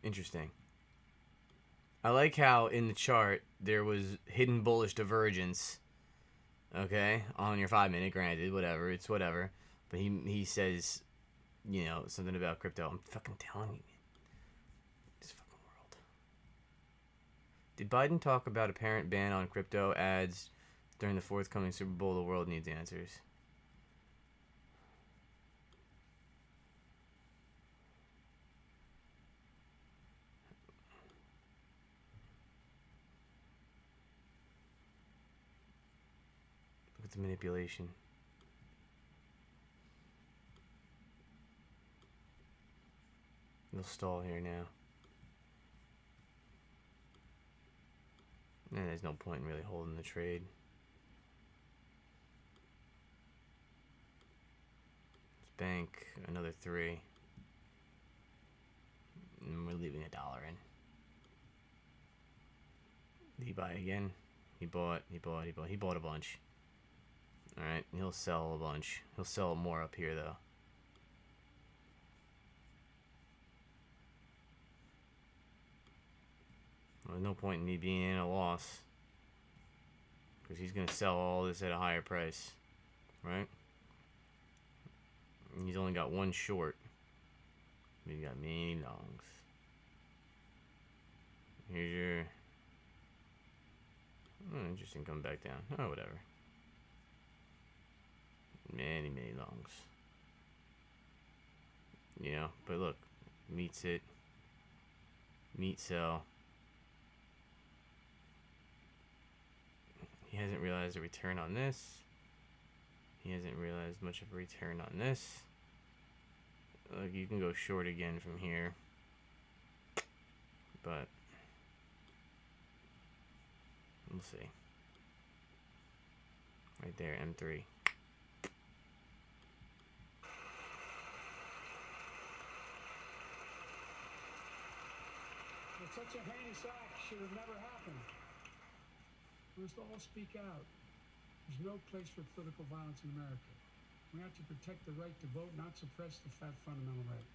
Interesting. I like how in the chart there was hidden bullish divergence okay, on your 5 minute. Granted, whatever, it's whatever. But he says, you know, something about crypto. I'm fucking telling you, this fucking world. Did Biden talk about apparent ban on crypto ads during the forthcoming Super Bowl? The world needs answers. Look at the manipulation. They'll stall here now. And there's no point in really holding the trade. Let's bank another 3. And we're leaving $1 in. Did he buy again? He bought a bunch. Alright, he'll sell a bunch. He'll sell more up here though. Well, there's no point in me being in a loss. Because he's going to sell all this at a higher price. Right? And he's only got one short. We got many longs. Here's your... Oh, interesting, coming back down. Oh, whatever. Many longs. You know, but look. Meets it. Meet sell. He hasn't realized a return on this. He hasn't realized much of a return on this. Like, you can go short again from here. But we'll see. Right there, M3. But such a heinous act should have never happened. We must all speak out. There's no place for political violence in America. We have to protect the right to vote, not suppress the fundamental right.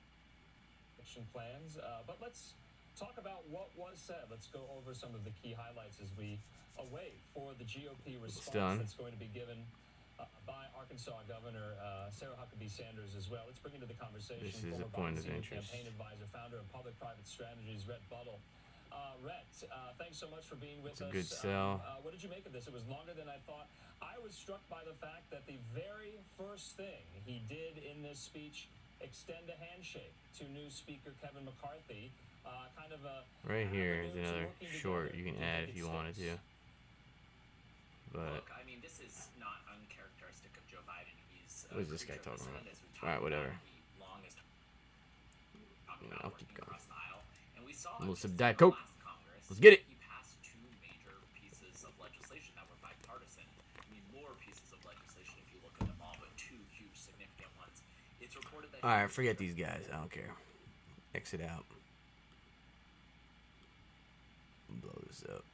Election plans, but let's talk about what was said. Let's go over some of the key highlights as we await for the GOP response that's going to be given by Arkansas Governor Sarah Huckabee Sanders as well. Let's bring into the conversation this is a point of interest. Campaign advisor, founder of Public-Private Strategies, Rhett Buttle. Rhett, thanks so much for being with us. Good sell. What did you make of this? It was longer than I thought. I was struck by the fact that the very first thing he did in this speech, extend a handshake to new Speaker Kevin McCarthy. Kind of a right here is another short you can add if you wanted to. But look, I mean, this is not uncharacteristic of Joe Biden. He's what is this guy talking about? Alright, whatever. I'll keep going. And we saw a little sip of Diet Coke. Let's get it. He passed 2 major pieces of legislation that were bipartisan. I mean, more pieces of legislation if you look at them all, but 2 huge significant ones. It's reported that... Alright, forget these guys. I don't care. Exit out. Blow this up.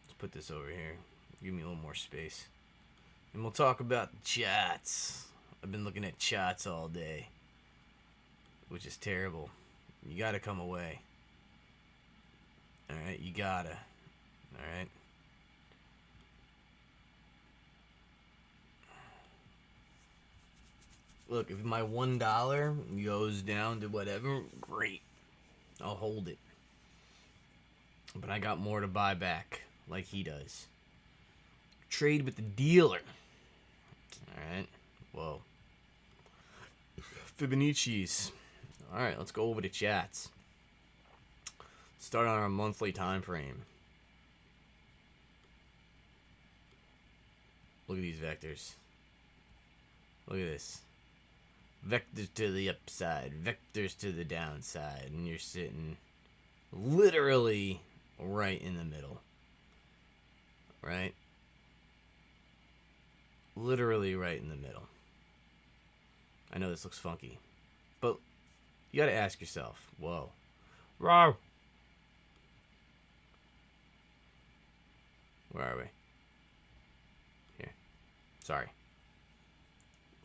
Let's put this over here. Give me a little more space. And we'll talk about the chats. I've been looking at chats all day. Which is terrible. You gotta come away. Alright, you gotta. Alright. Look, if my $1 goes down to whatever, great. I'll hold it. But I got more to buy back, like he does. Trade with the dealer. Alright. Whoa. Fibonacci's. Alright, let's go over to chats. Start on our monthly time frame. Look at these vectors. Look at this. Vectors to the upside, vectors to the downside, and you're sitting literally right in the middle. Right? Literally right in the middle. I know this looks funky, but you gotta ask yourself, whoa. Whoa! Where are we? Here. Sorry.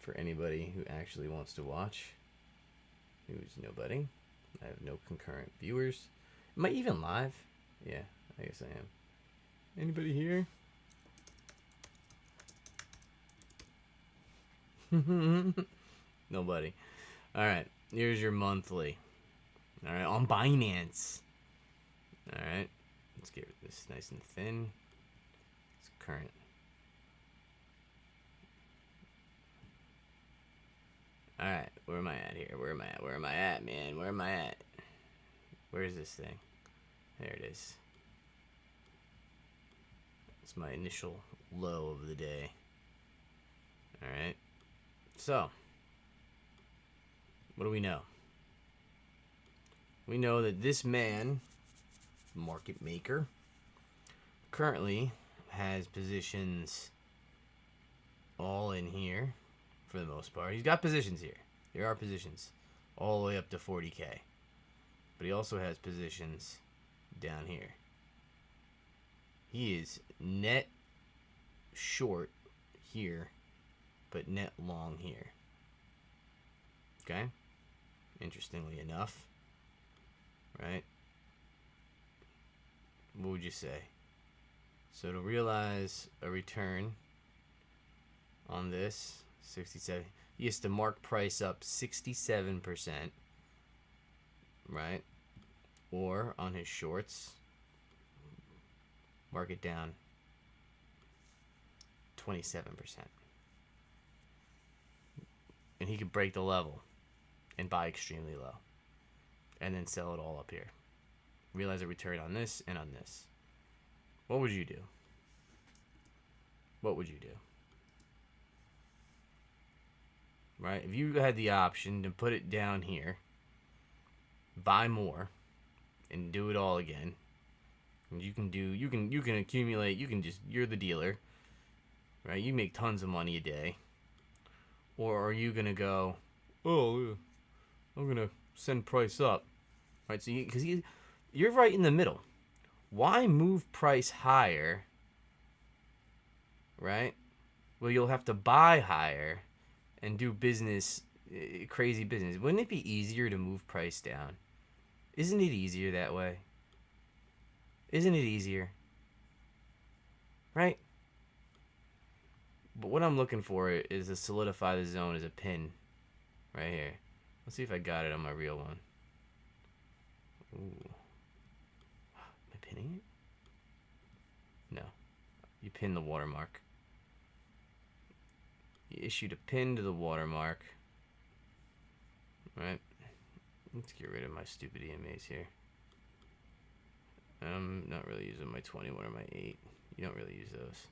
For anybody who actually wants to watch, who's nobody. I have no concurrent viewers. Am I even live? Yeah, I guess I am. Anybody here? Nobody. All right, here's your monthly. All right, on Binance. All right, let's get this nice and thin. It's current. All right, where am I at here? Where am I at? Where am I at, man? Where am I at? Where is this thing? There it is. It's my initial low of the day. All right. So, what do we know? We know that this man, market maker, currently has positions all in here for the most part. He's got positions here. There are positions all the way up to 40K. But he also has positions down here. He is net short here, but net long here. Okay? Interestingly enough. Right? What would you say? So to realize a return on this, 67, he has to mark price up 67%. Right? Or on his shorts, mark it down 27%. And he could break the level and buy extremely low. And then sell it all up here. Realize a return on this and on this. What would you do? What would you do? Right? If you had the option to put it down here, buy more, and do it all again. And you can accumulate, you're the dealer. Right? You make tons of money a day. Or are you gonna go, oh, I'm gonna send price up, right? So you're right in the middle. Why move price higher, right? Well, you'll have to buy higher and do business, crazy business. Wouldn't it be easier to move price down? Isn't it easier that way? Isn't it easier? Right? But what I'm looking for is to solidify the zone as a pin right here. Let's see if I got it on my real one. Ooh. Am I pinning it? No. You pin the watermark. You issued a pin to the watermark. Right? Let's get rid of my stupid EMAs here. I'm not really using my 21 or my 8. You don't really use those.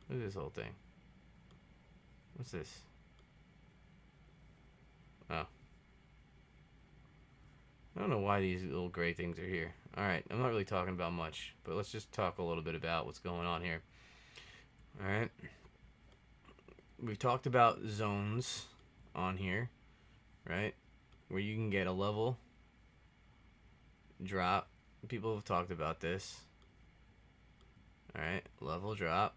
Look at this whole thing. What's this? Oh. I don't know why these little gray things are here. Alright, I'm not really talking about much, but let's just talk a little bit about what's going on here. Alright. We've talked about zones on here, right? Where you can get a level drop. People have talked about this. Alright, level drop.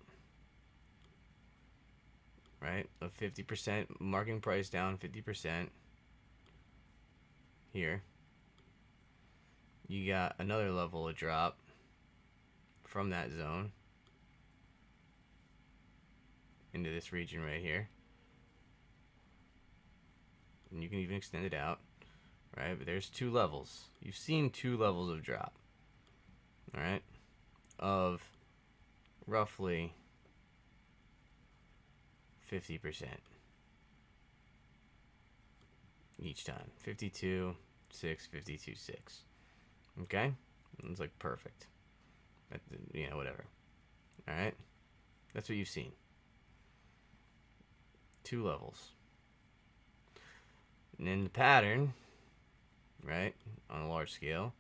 Right, of 50%, marking price down 50% here. You got another level of drop from that zone into this region right here. And you can even extend it out, right? But there's two levels. You've seen two levels of drop, all right, of roughly 50% each time. 52, 6, 52, 6. Okay? It's like perfect. You know, whatever. Alright? That's what you've seen. Two levels. And then the pattern, right, on a large scale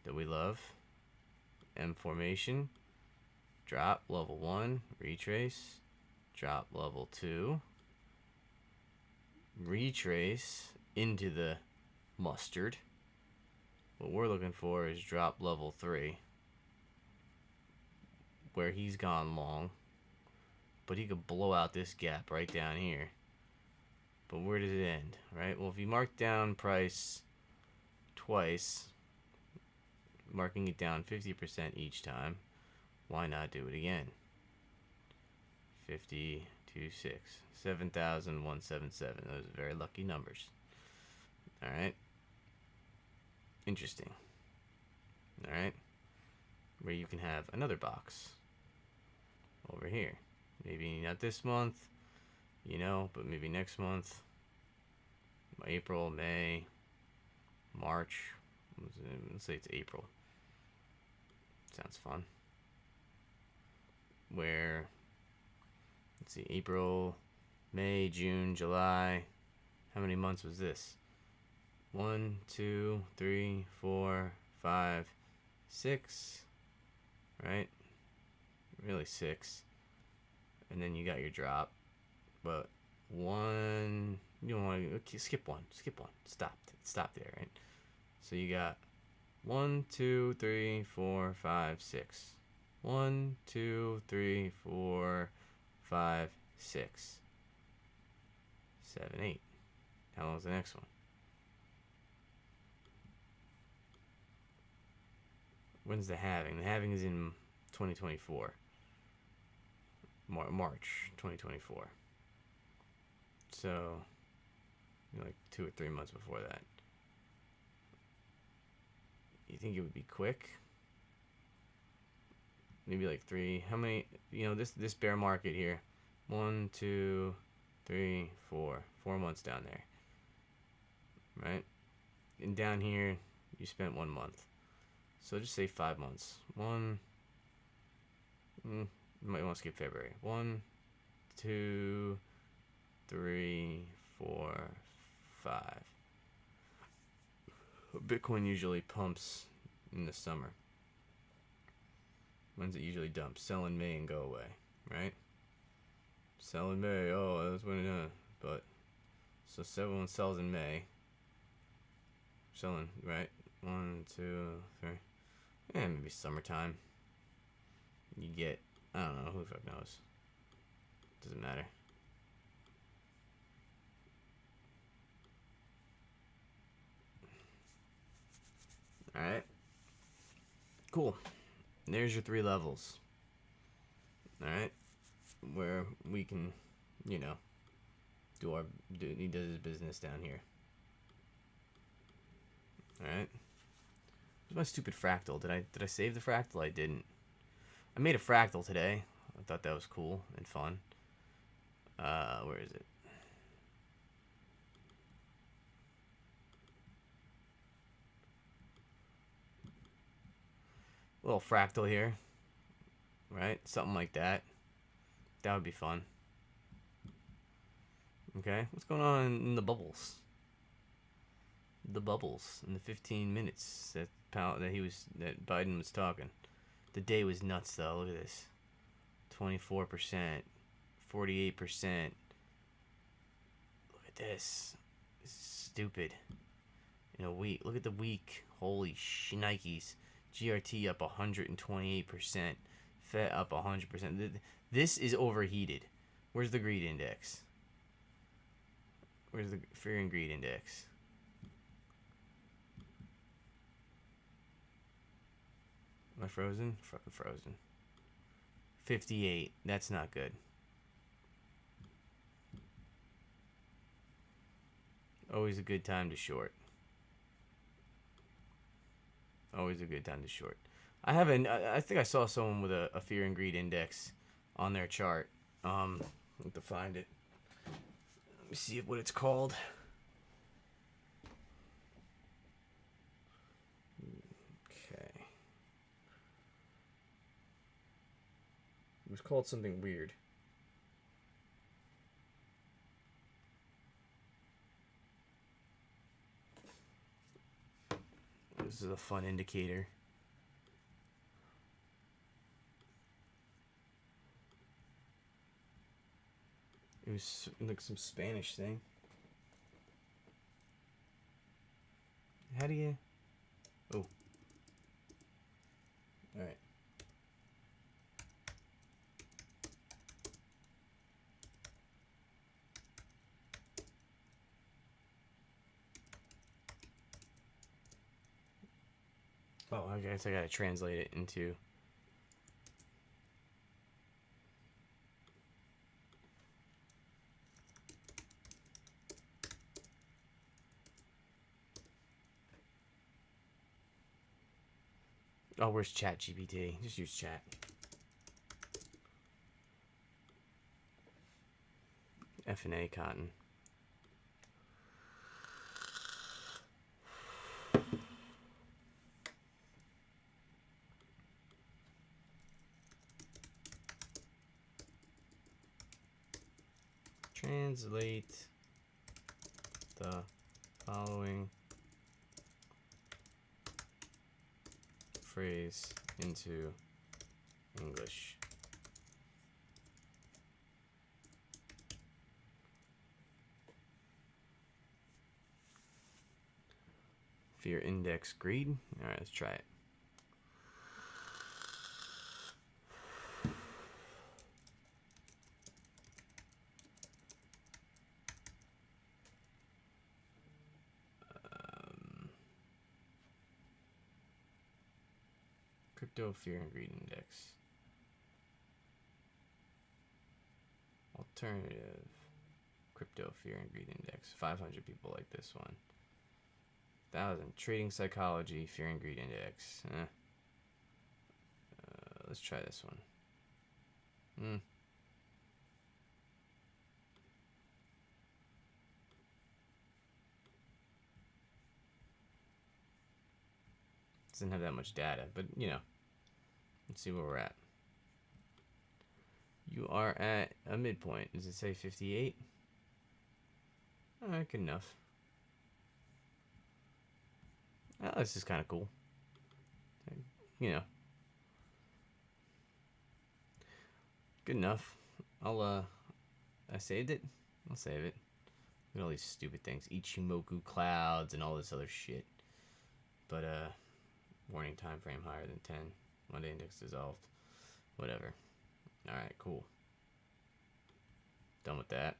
that we love. M formation. Drop, level 1, retrace. Drop level 2, retrace into the mustard. What we're looking for is drop level 3, where he's gone long, but he could blow out this gap right down here. But where does it end, right? Well, if you mark down price twice, marking it down 50% each time, why not do it again? 50, 26. 7,177. Those are very lucky numbers. Alright. Interesting. Alright. Where you can have another box. Over here. Maybe not this month, you know, but maybe next month. April, May, March. Let's say it's April. Sounds fun. Where, let's see, April, May, June, July. How many months was this? 1, 2, 3, 4, 5, 6. Right? Really 6. And then you got your drop. But 1, you don't want to, okay, skip 1. Stop there, right? So you got 1, 2, 3, 4, 5, 6. 1, 2, 3, 4, 5, 6. 7, 8. How long is the next one? When's the halving? The halving is in 2024. March 2024. So, like 2 or 3 months before that. You think it would be quick? Maybe like 3. How many? You know, this bear market here. 1, 2, 3, 4. 4 months down there. Right? And down here, you spent 1 month. So just say 5 months. You might want to skip February. 1, 2, 3, 4, 5. Bitcoin usually pumps in the summer. When's it usually dump? Sell in May and go away, right? Sell in May. Oh, that's when it. But so everyone sells in May. Selling, right? 1, 2, 3. Yeah, maybe summertime. You get, I don't know, who the fuck knows. Doesn't matter. Alright. Cool. And there's your 3 levels. Alright. Where we can, you know, he does his business down here. Alright. Where's my stupid fractal? Did I save the fractal? I didn't. I made a fractal today. I thought that was cool and fun. Where is it? A little fractal here. Right? Something like that. That would be fun. Okay. What's going on in the bubbles? The bubbles in the 15 minutes that Biden was talking. The day was nuts though. Look at this. 24%, 48%. Look at this. This is stupid. In a week. Look at the week. Holy shnikes. GRT up 128%. FET up 100%. This is overheated. Where's the greed index? Where's the fear and greed index? Am I frozen? Fucking frozen. 58. That's not good. Always a good time to short. Always a good time to short. I think I saw someone with a fear and greed index on their chart. I have to find it. Let me see what it's called. Okay. It was called something weird. This is a fun indicator. It was like some Spanish thing. How do you... Oh. Alright. Oh, I guess I gotta translate it into... Oh, where's ChatGPT? Just use chat. F&A cotton. Translate the following phrase into English. Fear index greed. All right, let's try it. Crypto fear and greed index. Alternative crypto fear and greed index. 500 people like this one. 1,000 trading psychology fear and greed index. Let's try this one. Doesn't have that much data, but you know, let's see where we're at. You are at a midpoint. Does it say 58? All right, good enough. Oh, this is kind of cool. You know, good enough. I saved it. I'll save it. Look at all these stupid things. Ichimoku clouds and all this other shit. But, warning time frame higher than 10. Monday index dissolved. Whatever. Alright, cool. Done with that.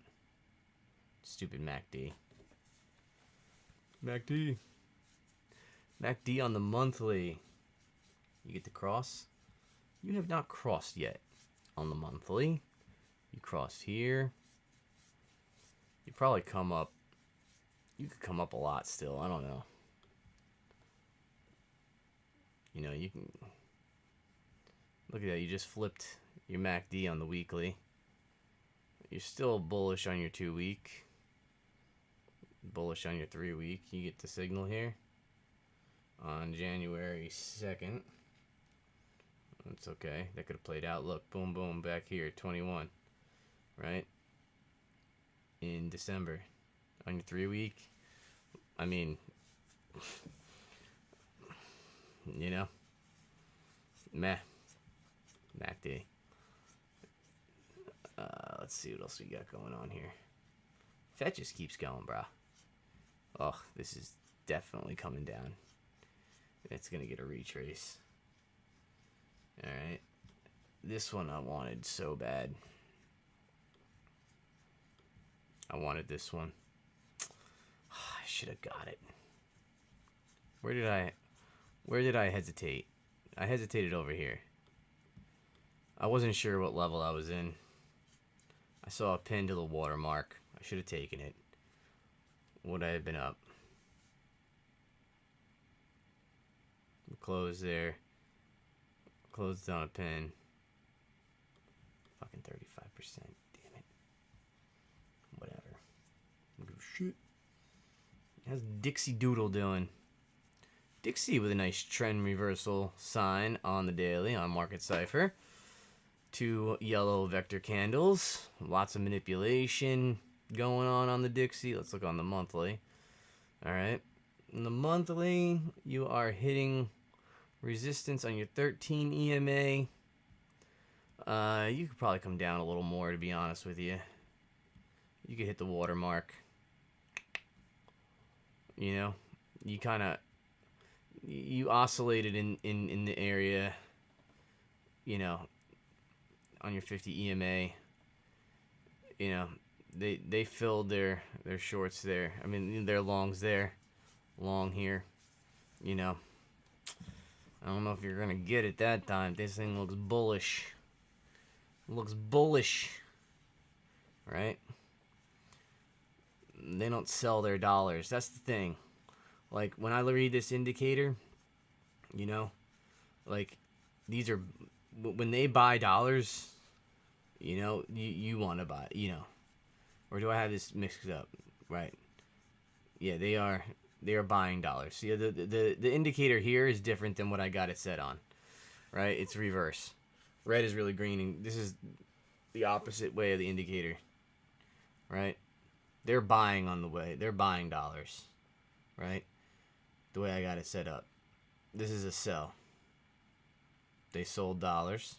Stupid MACD. MACD. MACD on the monthly. You get to cross. You have not crossed yet on the monthly. You crossed here. You probably come up. You could come up a lot still. I don't know. You know, you can look at that. You just flipped your MACD on the weekly. You're still bullish on your 2 week. Bullish on your 3 week. You get the signal here on January 2nd. That's okay. That could have played out. Look, boom, boom, back here, 21, right? In December on your 3 week. I mean, you know, meh. MACD. Let's see what else we got going on here. Fed just keeps going, bro. Oh, this is definitely coming down. It's gonna get a retrace. All right, this one I wanted so bad. I wanted this one. I should have got it. Where did I hesitate? I hesitated over here. I wasn't sure what level I was in. I saw a pin to the watermark. I should have taken it. Would I have been up? Close there. Closed on a pin. Fucking 35%. Damn it. Whatever. Don't give a shit. How's Dixie Doodle doing? Dixie with a nice trend reversal sign on the daily on Market Cipher. 2 yellow vector candles. Lots of manipulation going on the Dixie. Let's look on the monthly. All right. In the monthly, you are hitting resistance on your 13 EMA. You could probably come down a little more, to be honest with you. You could hit the watermark. You know, you oscillated in the area, you know, on your 50 EMA. You know, they filled their shorts there. I mean, their longs there, long here. You know, I don't know if you're gonna get it that time. This thing looks bullish. Looks bullish, right? They don't sell their dollars. That's the thing. Like, when I read this indicator, you know, Like, these are, when they buy dollars, you know, you want to buy, you know. Or do I have this mixed up? Right. Yeah, they are buying dollars. See, the indicator here is different than what I got it set on. Right? It's reverse. Red is really green, and this is the opposite way of the indicator. Right? They're buying on the way. They're buying dollars. Right? The way I got it set up. This is a sell. They sold dollars.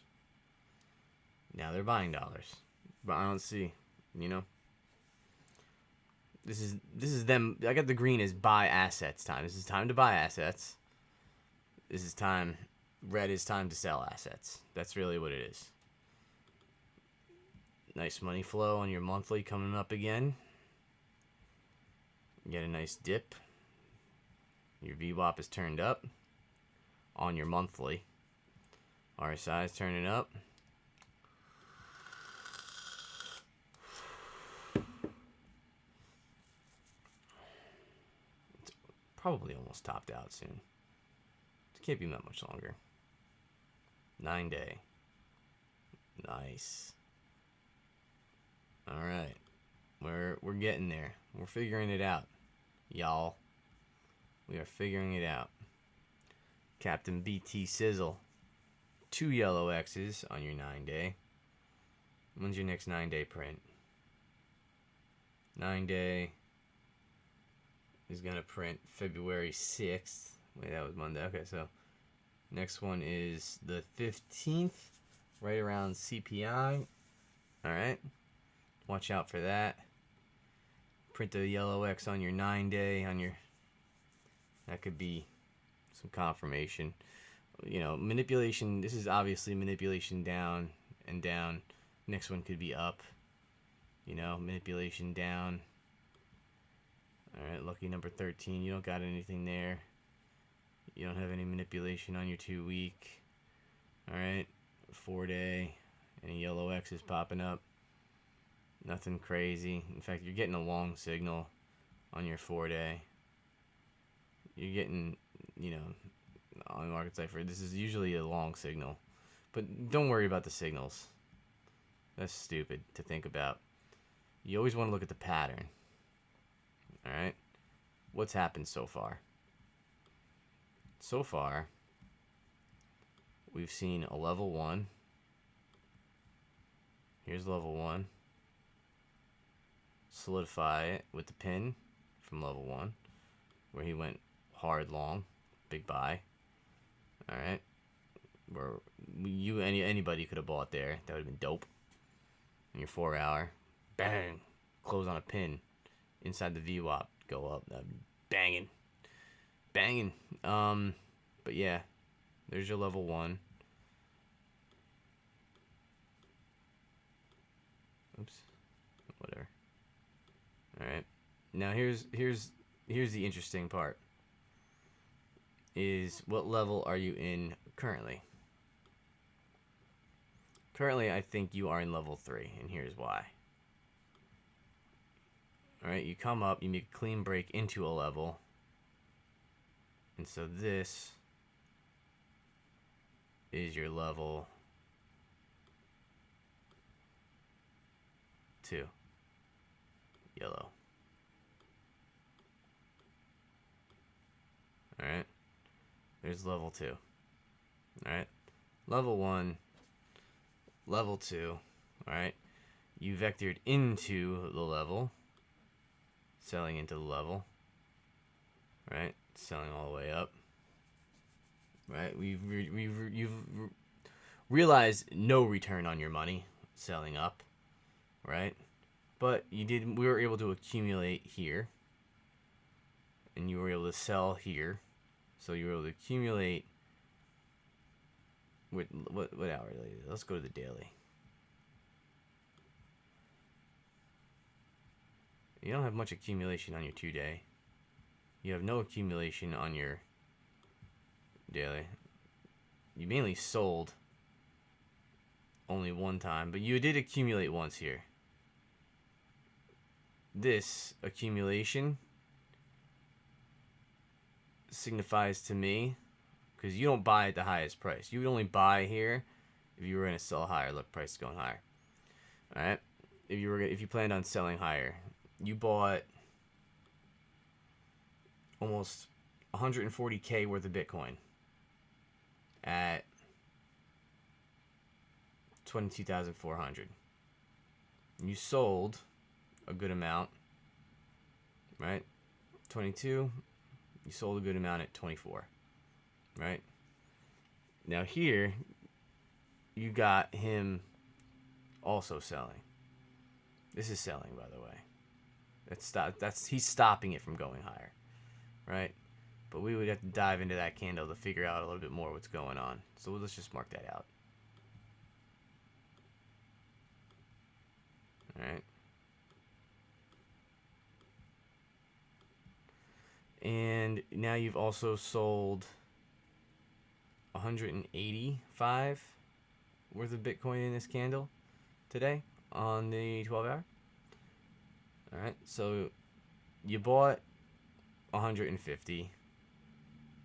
Now they're buying dollars. But I don't see, you know. This is them. I got the green as buy assets time. This is time to buy assets. This is time. Red is time to sell assets. That's really what it is. Nice money flow on your monthly coming up again. You get a nice dip. Your VWAP is turned up on your monthly. RSI is turning up. It's probably almost topped out soon. It can't be that much longer. 9 day. Nice. All right. We're getting there. We're figuring it out, y'all. We are figuring it out. Captain BT Sizzle. 2 yellow X's on your 9 day. When's your next 9 day print? 9 day is going to print February 6th. Wait, that was Monday. Okay, so next one is the 15th, right around CPI. All right. Watch out for that. Print the yellow X on your 9 day, on your, that could be some confirmation. You know, manipulation, this is obviously manipulation down and down. Next one could be up. You know, manipulation down. All right, lucky number 13. You don't got anything there. You don't have any manipulation on your 2 week. All right, 4 day. Any yellow X is popping up. Nothing crazy. In fact, you're getting a long signal on your 4 day. You're getting, you know, on Market Cipher, this is usually a long signal. But don't worry about the signals. That's stupid to think about. You always want to look at the pattern. Alright? What's happened so far? So far, we've seen a level 1. Here's level 1. Solidify it with the pin from level 1, where he went hard long, big buy. All right, where anybody could have bought there. That would have been dope. In your 4 hour, bang, close on a pin inside the VWAP, go up, banging, banging. But yeah, there's your level 1. Oops, whatever. All right, now here's the interesting part. Is what level are you in currently? Currently, I think you are in level 3, and here's why. Alright, you come up, you make a clean break into a level. And so this is your level 2. Yellow. Alright. There's level 2. Alright. Level 1. Level 2. Alright. You vectored into the level. Selling into the level. Right? Selling all the way up. Right? You've realized no return on your money selling up. Right? But we were able to accumulate here. And you were able to sell here. So you were able to accumulate with what hour? Let's go to the daily. You don't have much accumulation on your 2 day. You have no accumulation on your daily. You mainly sold only one time, but you did accumulate once here. This accumulation signifies to me because you don't buy at the highest price. You would only buy here if you were going to sell higher. Look, price is going higher. All right. If you planned on selling higher, you bought almost 140K worth of Bitcoin at 22,400. You sold a good amount, right? 22. You sold a good amount at 24, right? Now here, you got him also selling. This is selling, by the way. He's stopping it from going higher, right? But we would have to dive into that candle to figure out a little bit more what's going on. So let's just mark that out. All right. And now you've also sold 185 worth of Bitcoin in this candle today on the 12-hour. All right. So you bought 150.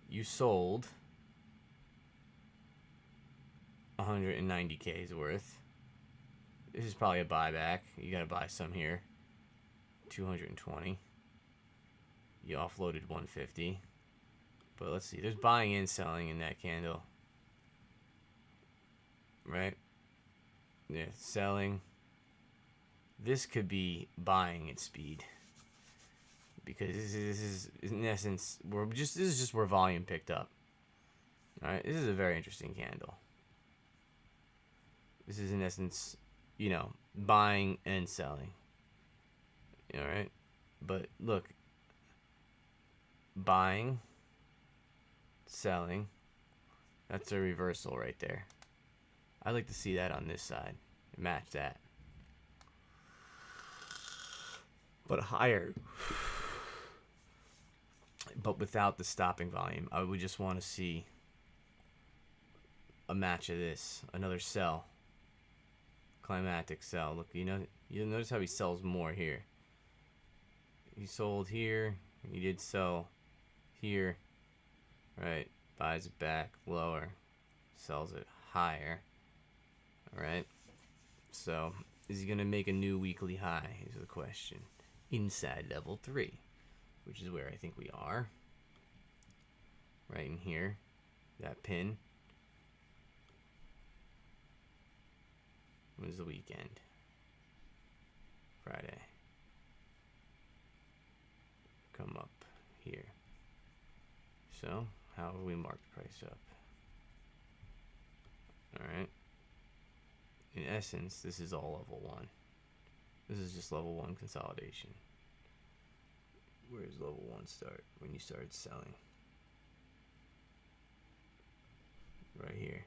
You sold 190K's worth. This is probably a buyback. You got to buy some here. 220. You offloaded 150. But let's see. There's buying and selling in that candle. Right? Yeah, selling. This could be buying at speed. Because this is in essence, this is just where volume picked up. All right? This is a very interesting candle. This is in essence, you know, buying and selling. All right? But look, buying, selling, that's a reversal right there. I'd like to see that on this side. Match that. But higher. But without the stopping volume. I would just want to see a match of this. Another sell. Climatic sell. Look, you'll notice how he sells more here. He sold here. He did sell here. Right. Buys it back lower. Sells it higher. Alright. So, is he going to make a new weekly high? Is the question. Inside level 3. Which is where I think we are. Right in here. That pin. When's the weekend? Friday. Come up here. So, how will we mark the price up? Alright. In essence, this is all level 1. This is just level 1 consolidation. Where does level 1 start? When you started selling. Right here.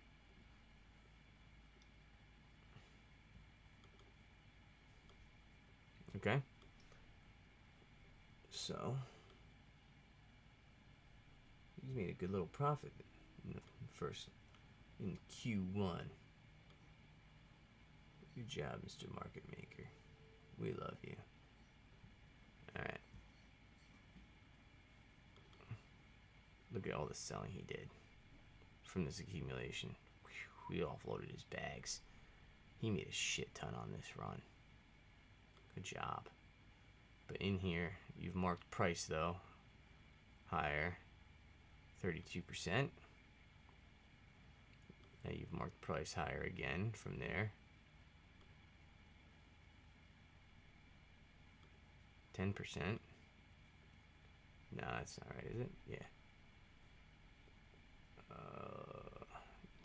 Okay. So, he's made a good little profit in Q1. Good job, Mr. Market Maker. We love you. Alright. Look at all the selling he did from this accumulation. We offloaded his bags. He made a shit ton on this run. Good job. But in here, you've marked price though. Higher. 32%. Now you've marked price higher again from there. 10%. No, that's not right, is it? Yeah.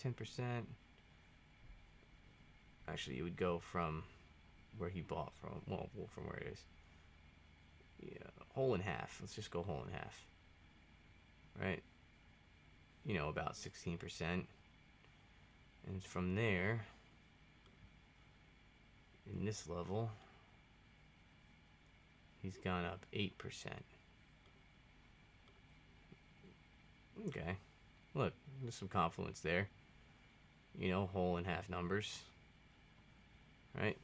10%. Actually, you would go from where he bought from. Well, from where it is. Yeah, whole and half. Let's just go whole and half. Right? You know, about 16%. And from there, in this level, he's gone up 8%. Okay. Look, there's some confluence there. You know, whole and half numbers. Right?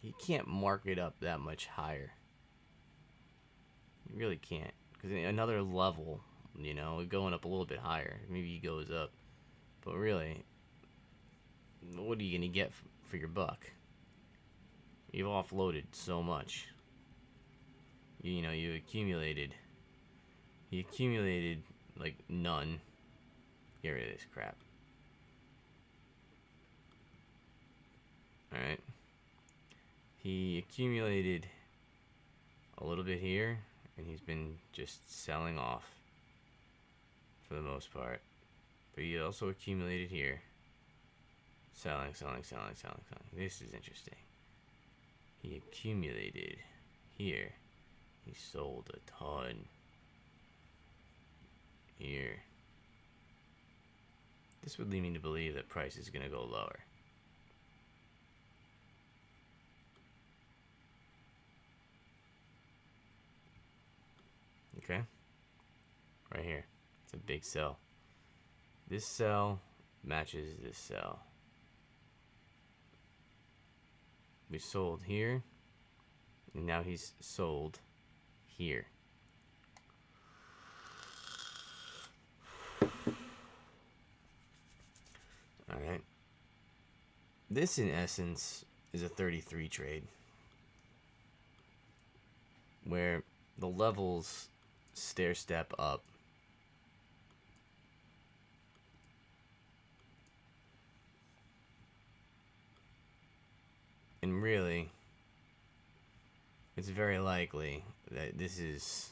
You can't mark it up that much higher. You really can't. Because another level you know, going up a little bit higher. Maybe he goes up. But really, what are you going to get for your buck? You've offloaded so much. You know, you accumulated like none. Get rid of this crap. Alright. He accumulated a little bit here, and he's been just selling off for the most part. But he also accumulated here. Selling. This is interesting. He accumulated here. He sold a ton here. This would lead me to believe that price is going to go lower. Okay? Right here. It's a big sell. This sell matches this sell. We sold here, and now he's sold here. Alright. This, in essence, is a 33 trade, where the levels stair step up. And really, it's very likely that this is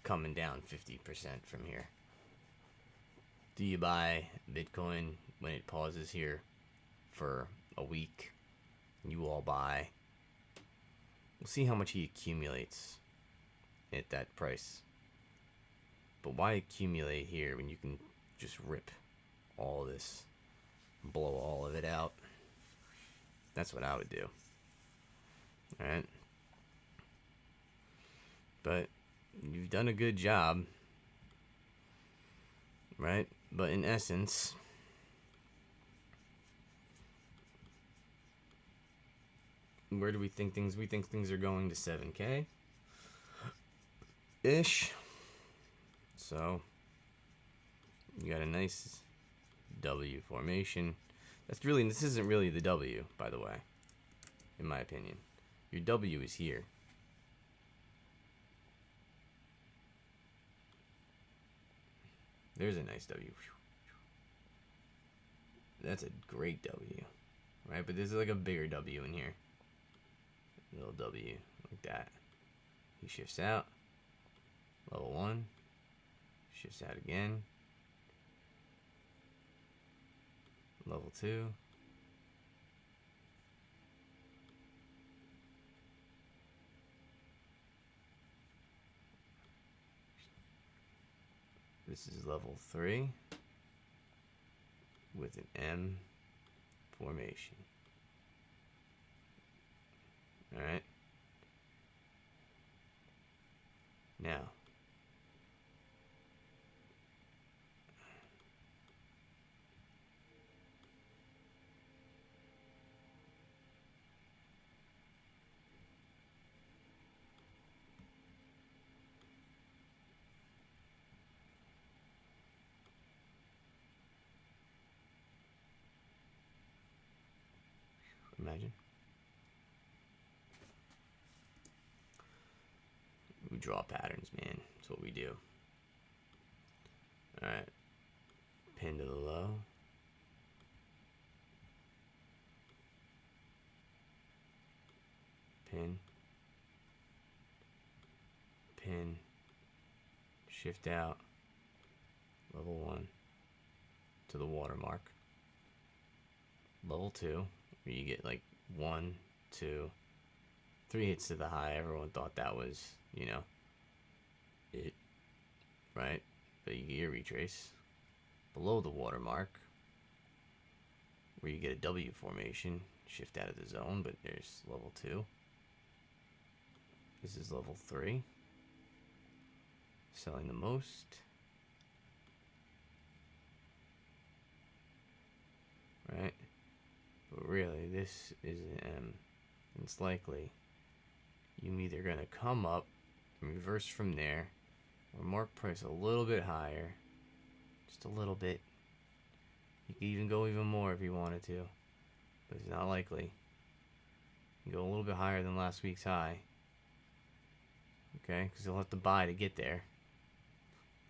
coming down 50% from here. Do you buy Bitcoin when it pauses here for a week? You all buy. We'll see how much he accumulates at that price. But why accumulate here when you can just rip all this, blow all of it out? That's what I would do. Alright? But you've done a good job. Right? But in essence, where do we think things? We think things are going to 7K ish. So you got a nice W formation. This isn't really the W, by the way, in my opinion. Your W is here. There's a nice W. That's a great W, right? But there's like a bigger W in here. Little W, like that. He shifts out. Level 1. Shifts out again. Level 2. This is level 3 with an M formation. Alright. Now, imagine. We draw patterns, man. That's what we do. Alright. Pin to the low. Pin. Pin. Shift out. Level 1 to the watermark. Level 2, where you get like 1, 2, 3 hits to the high. Everyone thought that was, you know, it, right? But you get your retrace. Below the watermark, where you get a W formation, shift out of the zone, but there's level 2. This is level 3. Selling the most. Right? But really, this is an M. It's likely you're either going to come up and reverse from there, or mark price a little bit higher. Just a little bit. You could even go even more if you wanted to, but it's not likely. You go a little bit higher than last week's high. Okay, because you'll have to buy to get there.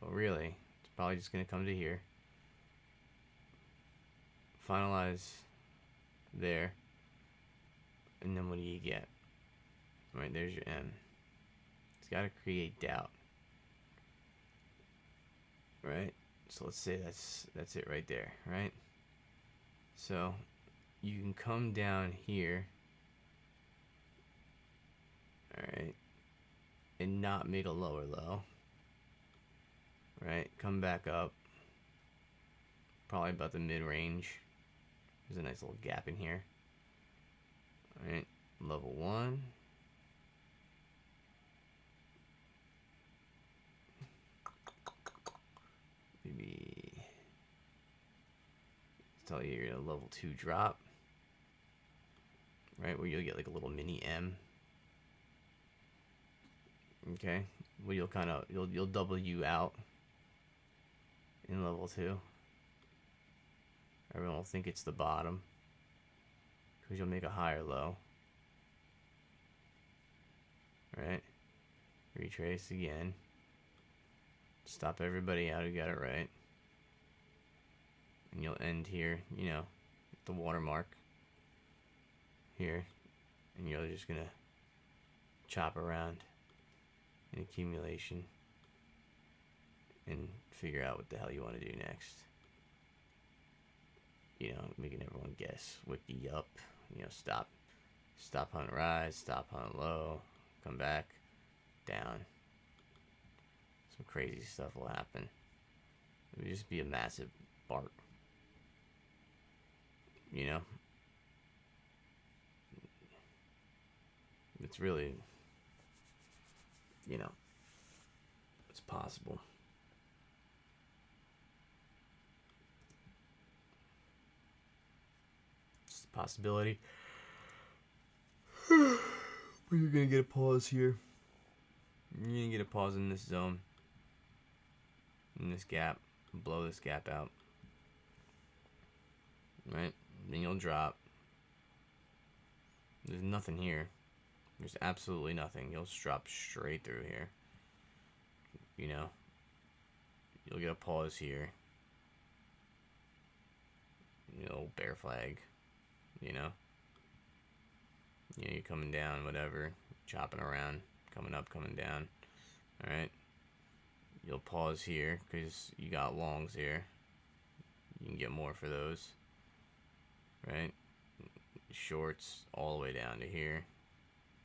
But really, it's probably just going to come to here. Finalize there. And then what do you get? Right, there's your M. It's got to create doubt. Right? So let's say that's it right there, right? So you can come down here, alright, and not make a lower low. Right? Come back up. Probably about the mid-range. There's a nice little gap in here. Alright, level 1. Maybe tell you you're a level 2 drop. Right, where you'll get like a little mini M. Okay, well you'll double you out in level 2. Everyone will think it's the bottom because you'll make a higher low. Right? Retrace again. Stop everybody out who got it right. And you'll end here, you know, the watermark here. And you're just gonna chop around in accumulation and figure out what the hell you want to do next. You know, making everyone guess. Wiki up, you know, stop hunt rise, stop hunt low, come back, down. Some crazy stuff will happen. It would just be a massive bark. You know? It's really, you know, it's possible. It's a possibility. But you're gonna get a pause here. You're gonna get a pause in this zone. In this gap. Blow this gap out. Right? Then you'll drop. There's nothing here. There's absolutely nothing. You'll drop straight through here. You know? You'll get a pause here. You know, bear flag. You know? You know, you're coming down, whatever. Chopping around. Coming up, coming down. Alright? You'll pause here because you got longs here. You can get more for those. Right? Shorts all the way down to here.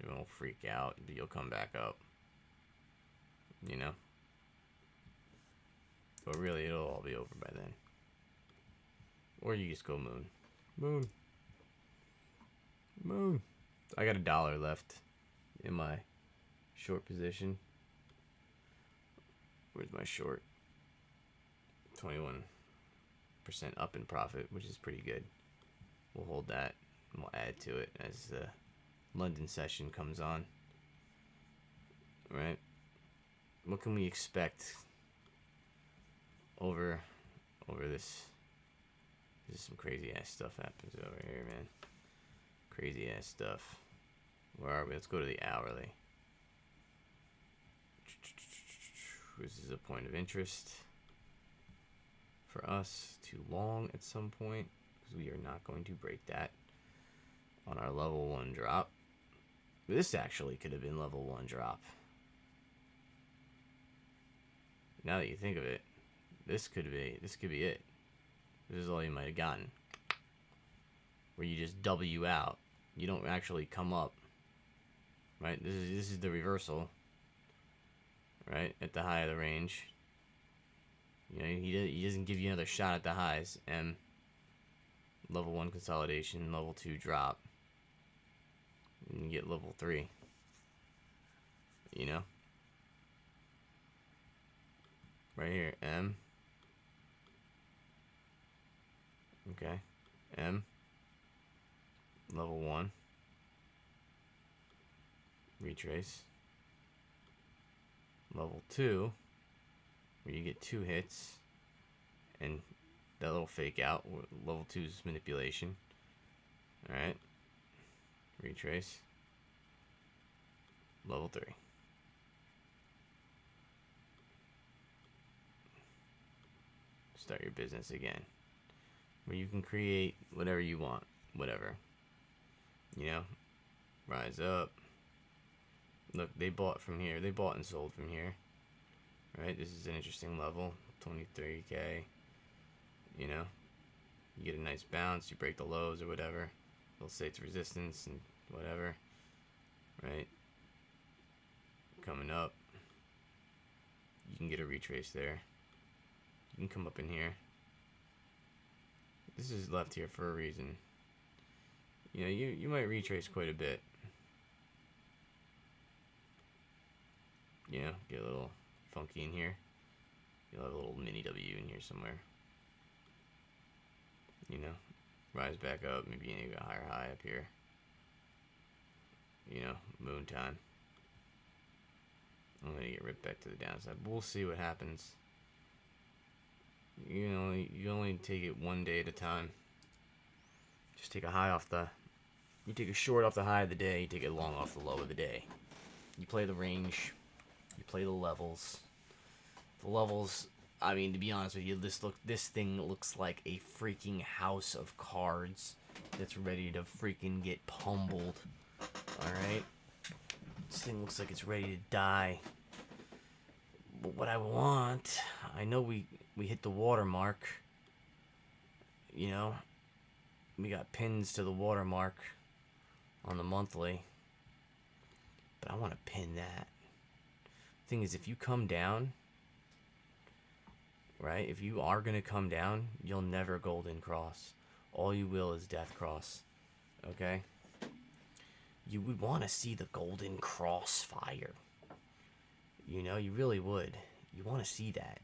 You won't freak out, but you'll come back up. You know? But really, it'll all be over by then. Or you just go moon. Moon. Moon. I got $1 left in my short position. Where's my short? 21% up in profit, which is pretty good. We'll hold that and we'll add to it as the London session comes on. Right? What can we expect over this? There's some crazy ass stuff happens over here, man. Crazy ass stuff. Where are we? Let's go to the hourly. This is a point of interest for us. Too long at some point because we are not going to break that on our level 1 drop. This actually could have been level 1 drop. Now that you think of it, this could be it. This is all you might have gotten. Where you just W out. You don't actually come up. Right? This is the reversal. Right? At the high of the range. You know, he doesn't give you another shot at the highs. M. Level 1 consolidation. Level 2 drop. And you get level 3. You know? Right here. M. Okay. M. Level 1. Retrace. Level 2. where you get 2 hits, and that little fake out. Level 2 is manipulation. Alright. Retrace. Level 3. Start your business again. Where you can create whatever you want. Whatever. You know? Rise up. Look, they bought from here. They bought and sold from here. Right? This is an interesting level. 23k. You know? You get a nice bounce. You break the lows or whatever. They'll say it's resistance and whatever. Right? Coming up. You can get a retrace there. You can come up in here. This is left here for a reason. You know, you might retrace quite a bit. You know, get a little funky in here. You'll have a little mini W in here somewhere. You know, rise back up, maybe even a higher high up here. You know, moon time. I'm gonna get ripped back to the downside, but we'll see what happens. You know, you only take it one day at a time. Just take a high off the... You take a short off the high of the day, you take a long off the low of the day. You play the range, you play the levels. The levels, I mean, to be honest with you, this thing looks like a freaking house of cards that's ready to freaking get pummeled. Alright? This thing looks like it's ready to die. But what I want, I know we hit the watermark. You know, we got pins to the watermark on the monthly. But I want to pin that. Thing is, if you come down, right? If you are going to come down, you'll never golden cross. All you will is death cross. Okay? You would want to see the golden cross fire. You know, you really would. You want to see that.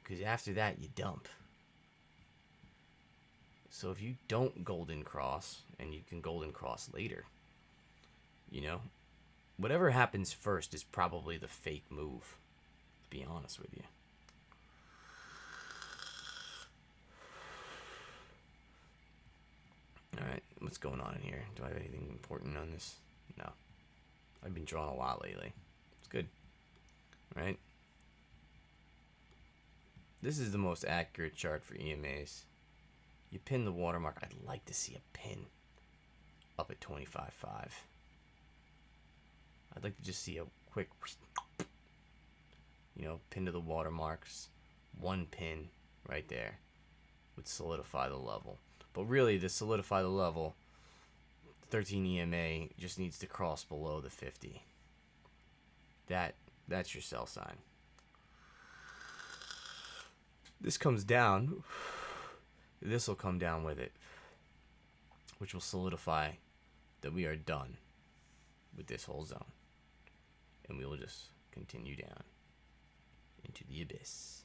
Because after that, you dump. So if you don't golden cross, and you can golden cross later, you know, whatever happens first is probably the fake move, to be honest with you. Alright, what's going on in here? Do I have anything important on this? No. I've been drawing a lot lately. It's good. Right? This is the most accurate chart for EMAs. You pin the watermark. I'd like to see a pin up at 25.5. I'd like to just see a quick, you know, pin to the watermarks. One pin right there would solidify the level. But really, to solidify the level, 13 EMA just needs to cross below the 50. That's your sell sign. This comes down. This will come down with it, which will solidify that we are done with this whole zone. And we will just continue down into the abyss.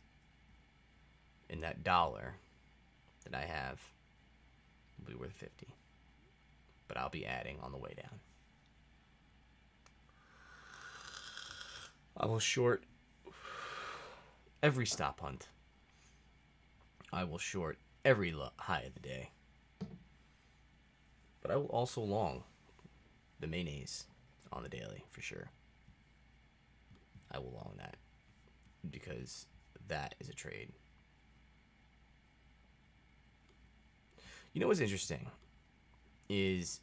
And that dollar that I have will be worth 50. But I'll be adding on the way down. I will short every stop hunt. I will short every high of the day. But I will also long the mayonnaise on the daily for sure. I will long that because that is a trade. You know what's interesting is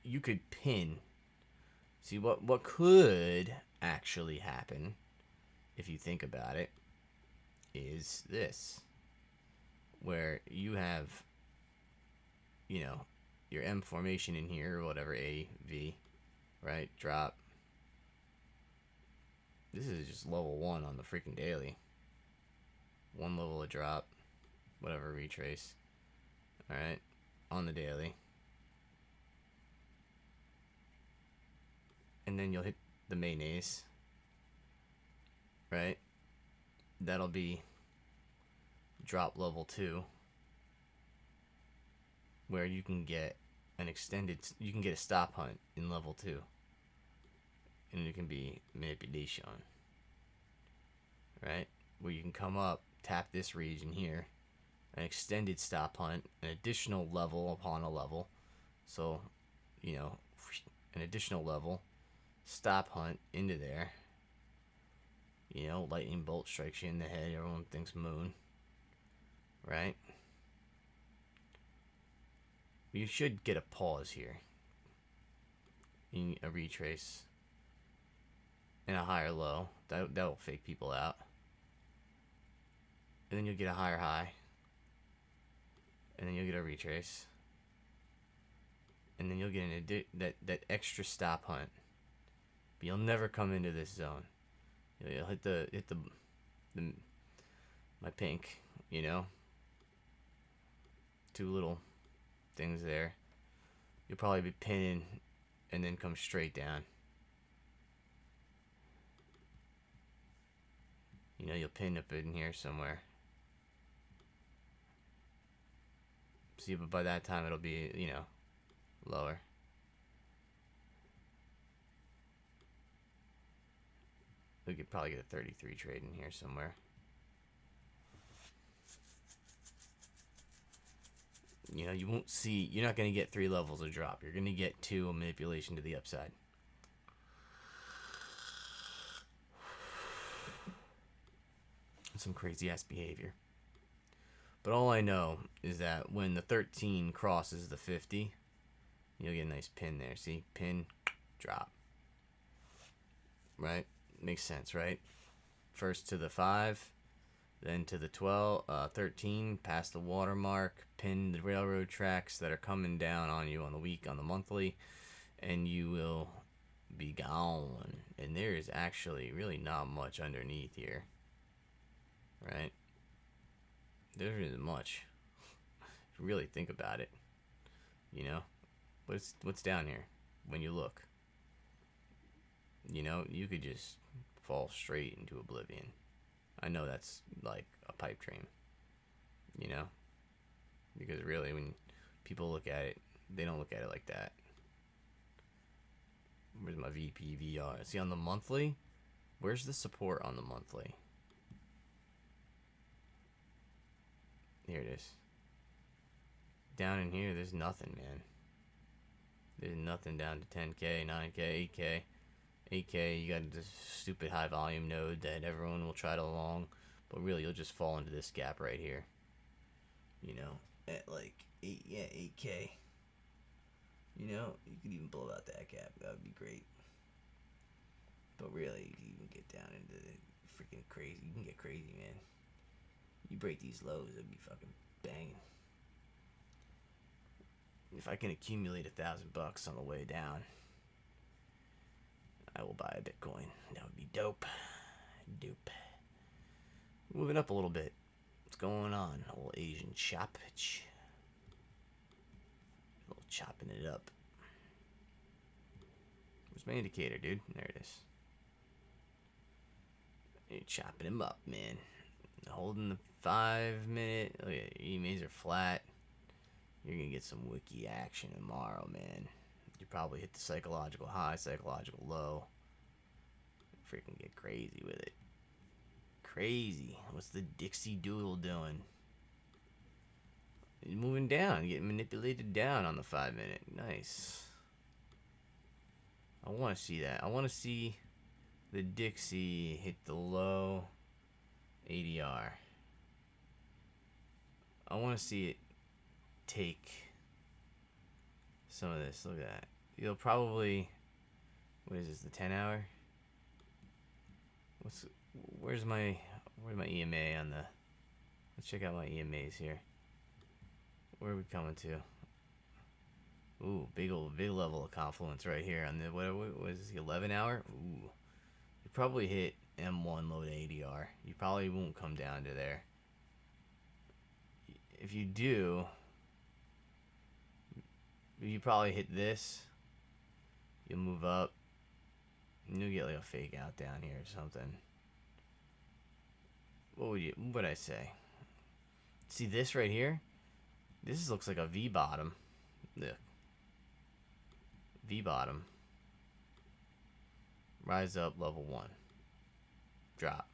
you could pin. See what could actually happen if you think about it is this, where you have, you know, your M formation in here or whatever, A, V, right? Drop. This is just level 1 on the freaking daily. One level of drop, whatever, retrace. Alright, on the daily. And then you'll hit the mayonnaise. Right? That'll be drop level 2. Where you can get an extended, you can get a stop hunt in level 2. And it can be manipulation. right? Where you can come up, tap this region here, an extended stop hunt, an additional level upon a level. So, you know, an additional level, stop hunt into there. You know, lightning bolt strikes you in the head. Everyone thinks moon, right? You should get a pause here. A retrace and a higher low. That'll fake people out. And then you'll get a higher high. And then you'll get a retrace. And then you'll get that extra stop hunt. But you'll never come into this zone. You'll hit the my pink, you know. 2 little things there. You'll probably be pinning and then come straight down. You know, you'll pin up in here somewhere. See, but by that time it'll be, you know, lower. We could probably get a 33 trade in here somewhere. You know, you won't see, you're not going to get 3 levels of drop. You're going to get 2 of manipulation to the upside. Some crazy ass behavior. But all I know is that when the 13 crosses the 50, you'll get a nice pin there. See? Pin, drop. Right? Makes sense, right? First to the 5, then to the 13, past the watermark, pin the railroad tracks that are coming down on you on the week, on the monthly, and you will be gone. And there is actually really not much underneath here. Right? There isn't much. If you really think about it. You know? What's down here when you look? You know, you could just fall straight into oblivion. I know that's like a pipe dream. You know? Because really, when people look at it, they don't look at it like that. Where's my VPVR? See, on the monthly? Where's the support on the monthly? Here it is. Down in here, there's nothing, man. There's nothing down to 10K, 9K, 8K. 8K, you got this stupid high volume node that everyone will try to long, but really you'll just fall into this gap right here. You know, at like 8K. You know, you could even blow out that gap. That would be great. But really, you can get down into the freaking crazy. You can get crazy, man. You break these lows, it'd be fucking banging. If I can accumulate $1,000 on the way down, I will buy a Bitcoin. That would be dope. Dope. Moving up a little bit. What's going on? A little Asian choppage. A little chopping it up. Where's my indicator, dude? There it is. You're chopping him up, man. Holding the 5 minute. Look at EMAs are flat. You're gonna get some wiki action tomorrow, man. You probably hit the psychological high, psychological low. Freaking get crazy with it. Crazy. What's the Dixie Doodle doing? He's moving down, getting manipulated down on the 5 minute. Nice. I want to see that. I want to see the Dixie hit the low ADR. I want to see it take some of this. Look at that. You'll probably, what is this, the 10 hour? Where's my EMA on the, let's check out my EMAs here. Where are we coming to? Ooh, big level of confluence right here on the, what is this, the 11 hour? Ooh, you probably hit M1 low to ADR. You probably won't come down to there. If you do, you probably hit this. You'll move up. And you'll get like a fake out down here or something. What would I say? See this right here? This looks like a V bottom. Look. V bottom. Rise up level 1. Drop.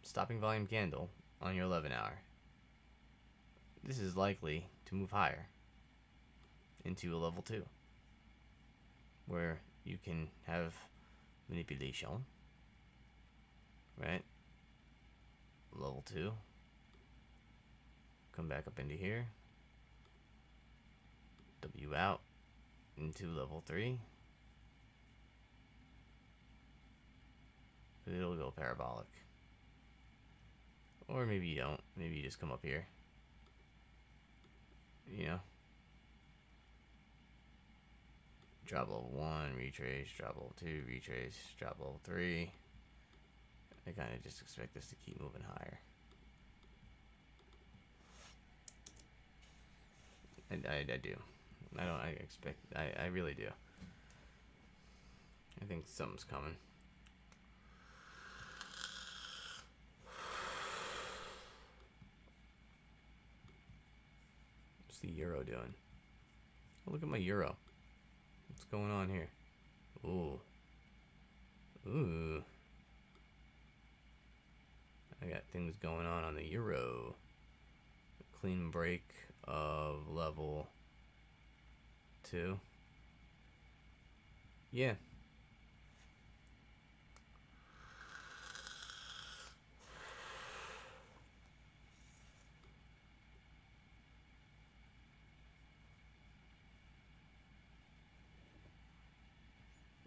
stopping volume candle on your 11 hour. This is likely to move higher into a level 2, where you can have manipulation, right? Level 2, come back up into here, W out into level 3. It'll go parabolic. Or maybe you don't. Maybe you just come up here. You know? Drop level 1, retrace, drop level 2, retrace, drop level 3. I kind of just expect this to keep moving higher. I do. I really do. I think something's coming. What's the euro doing? Oh, look at my euro. What's going on here? Ooh. Ooh. I got things going on the euro. Clean break of level 2. Yeah.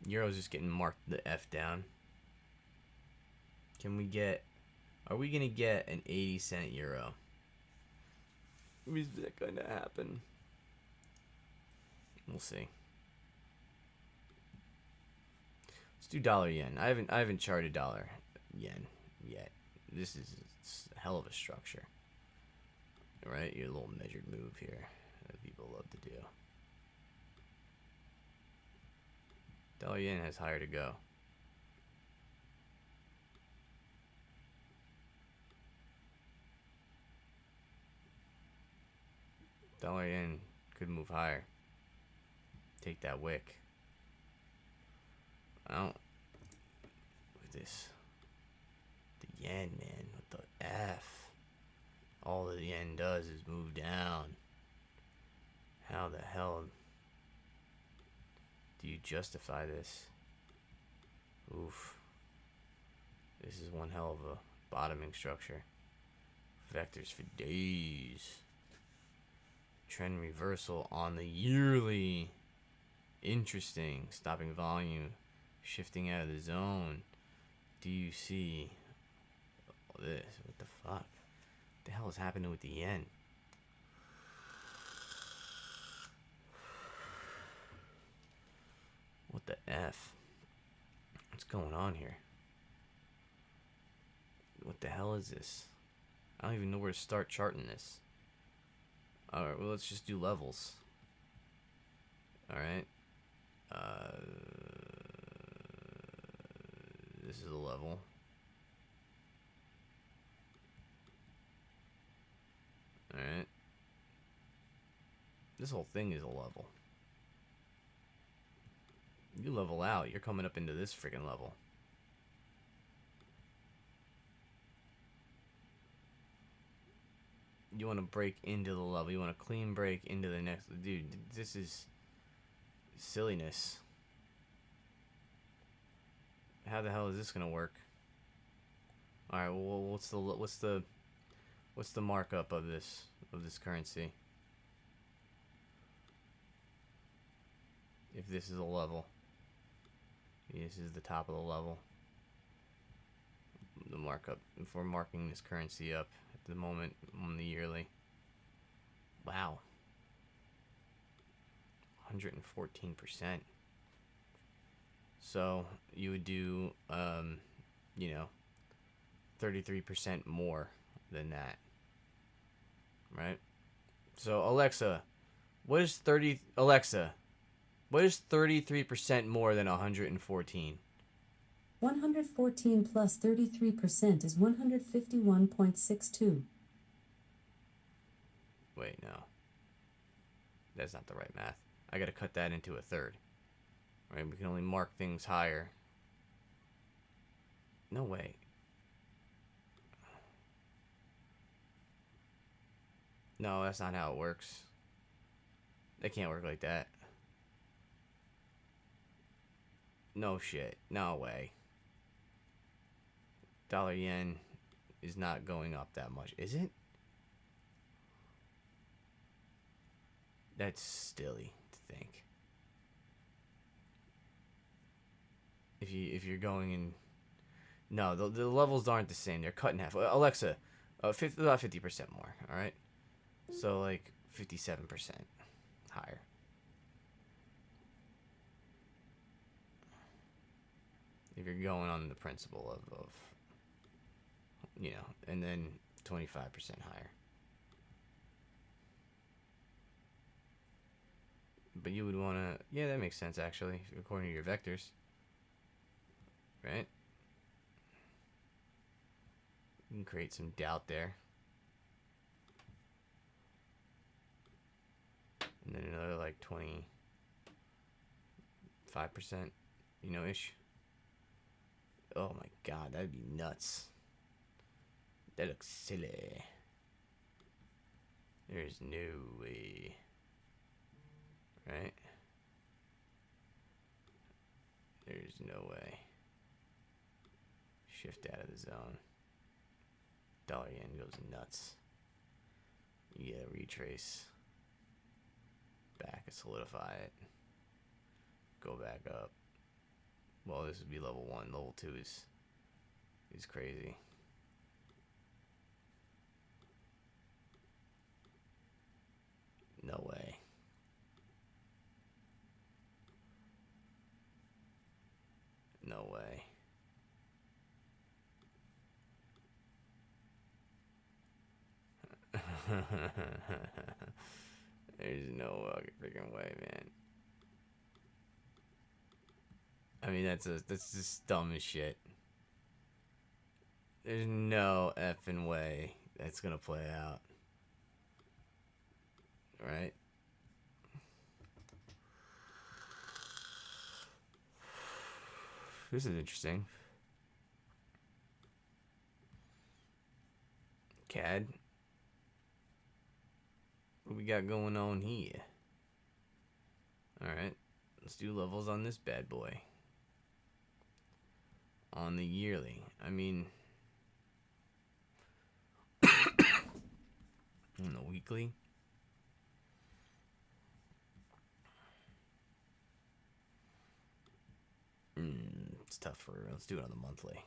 Euro's just getting marked the F down. Can we get... Are we going to get an 80-cent euro? Is that going to happen? We'll see. Let's do dollar yen. I haven't charted dollar yen yet. This is a hell of a structure. Right? Your little measured move here that people love to do. Dollar yen has higher to go. Dollar yen could move higher. Take that wick. I don't. Look at this. The yen, man. What the F? All the yen does is move down. How the hell do you justify this? Oof. This is one hell of a bottoming structure. Vectors for days. Trend reversal on the yearly. Interesting. Stopping volume. Shifting out of the zone. Do you see all this? What the fuck? What the hell is happening with the yen? What the F? What's going on here? What the hell is this? I don't even know where to start charting this. Alright, well, let's just do levels. Alright. This is a level. Alright. This whole thing is a level. You level out, you're coming up into this freaking level. You want to break into the level. You want to clean break into the next. Dude, this is silliness. How the hell is this gonna work? All right. Well, what's the markup of this currency? If this is a level, this is the top of the level. The markup. If we're marking this currency up at the moment on the yearly. Wow. 114%. So you would do, 33% more than that, right? So Alexa, what is 33% more than 114? 114 plus 33% is 151.62. Wait, no. That's not the right math. I gotta cut that into a third. Right? We can only mark things higher. No way. No, that's not how it works. They can't work like that. No shit. No way. Dollar yen is not going up that much, is it? That's silly to think. If you're going in, no, the levels aren't the same. They're cut in half. Alexa, about 50% more. All right, so like 57% higher. If you're going on the principle of you know, and then 25% higher. But you would want to, yeah, that makes sense actually, according to your vectors. Right? You can create some doubt there. And then another like 25%, you know, ish. Oh my god, that'd be nuts. That looks silly. There's no way. Right? There's no way. Shift out of the zone. Dollar yen goes nuts. You get a retrace. Back and solidify it. Go back up. Well, this would be level 1. Level 2 is crazy. No way. No way. There's no freaking way, man. I mean, that's just dumb as shit. There's no effing way that's gonna play out. Right? This is interesting. CAD. What we got going on here? Alright. Let's do levels on this bad boy. On the yearly. I mean... on the weekly. It's tough for... Let's do it on the monthly.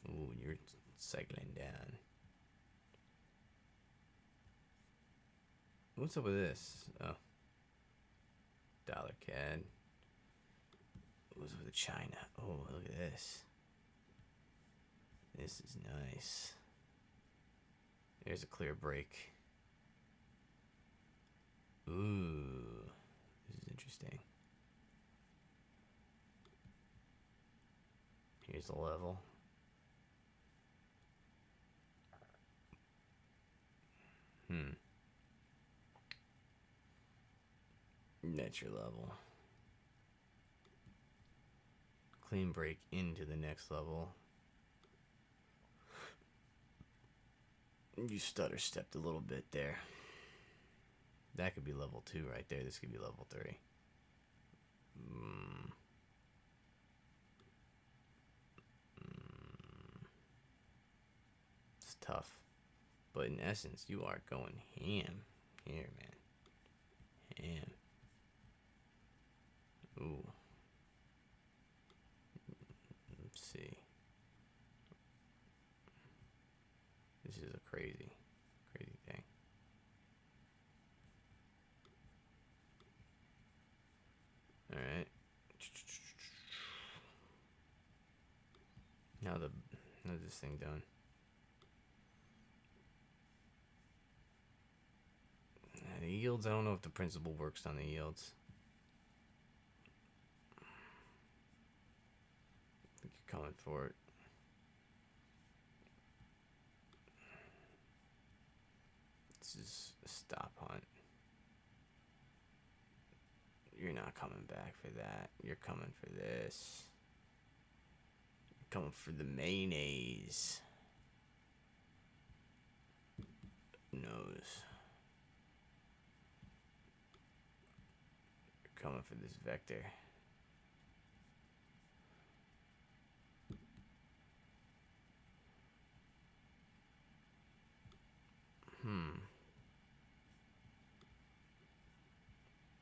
Ooh, you're cycling down. What's up with this? Oh. Dollar CAD. What's up with China? Oh, look at this. This is nice. There's a clear break. Ooh. This is interesting. Here's the level. That's your level. Clean break into the next level. You stutter stepped a little bit there. That could be level 2 right there. This could be level 3. It's tough. But in essence, you are going ham here, man. Ham. Ooh. Let's see. This is a crazy thing. Alright. How's this thing done? The yields, I don't know if the principle works on the yields. I think you're coming for it. This is a stop hunt. You're not coming back for that. You're coming for this. You're coming for the mayonnaise. They're coming for this vector.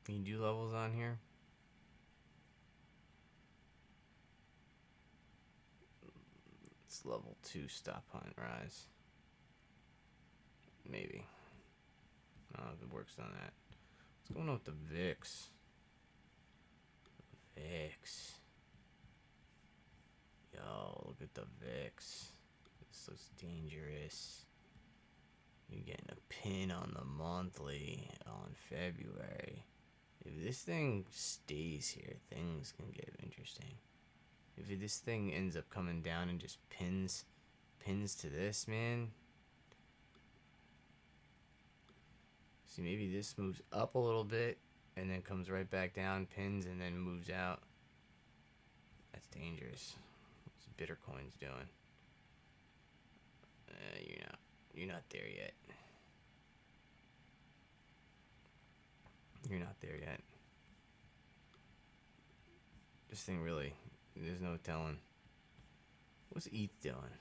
Can you do levels on here? It's level 2 stop hunt rise. Maybe. I don't know if it works on that. What's going on with the VIX? VIX. Yo, look at the VIX. This looks dangerous. You're getting a pin on the monthly on February. If this thing stays here, things can get interesting. If this thing ends up coming down and just pins to this, man. See, maybe this moves up a little bit and then comes right back down, pins, and then moves out. That's dangerous. What's Bittercoin's doing? You're not there yet. You're not there yet. This thing really, there's no telling. What's ETH doing?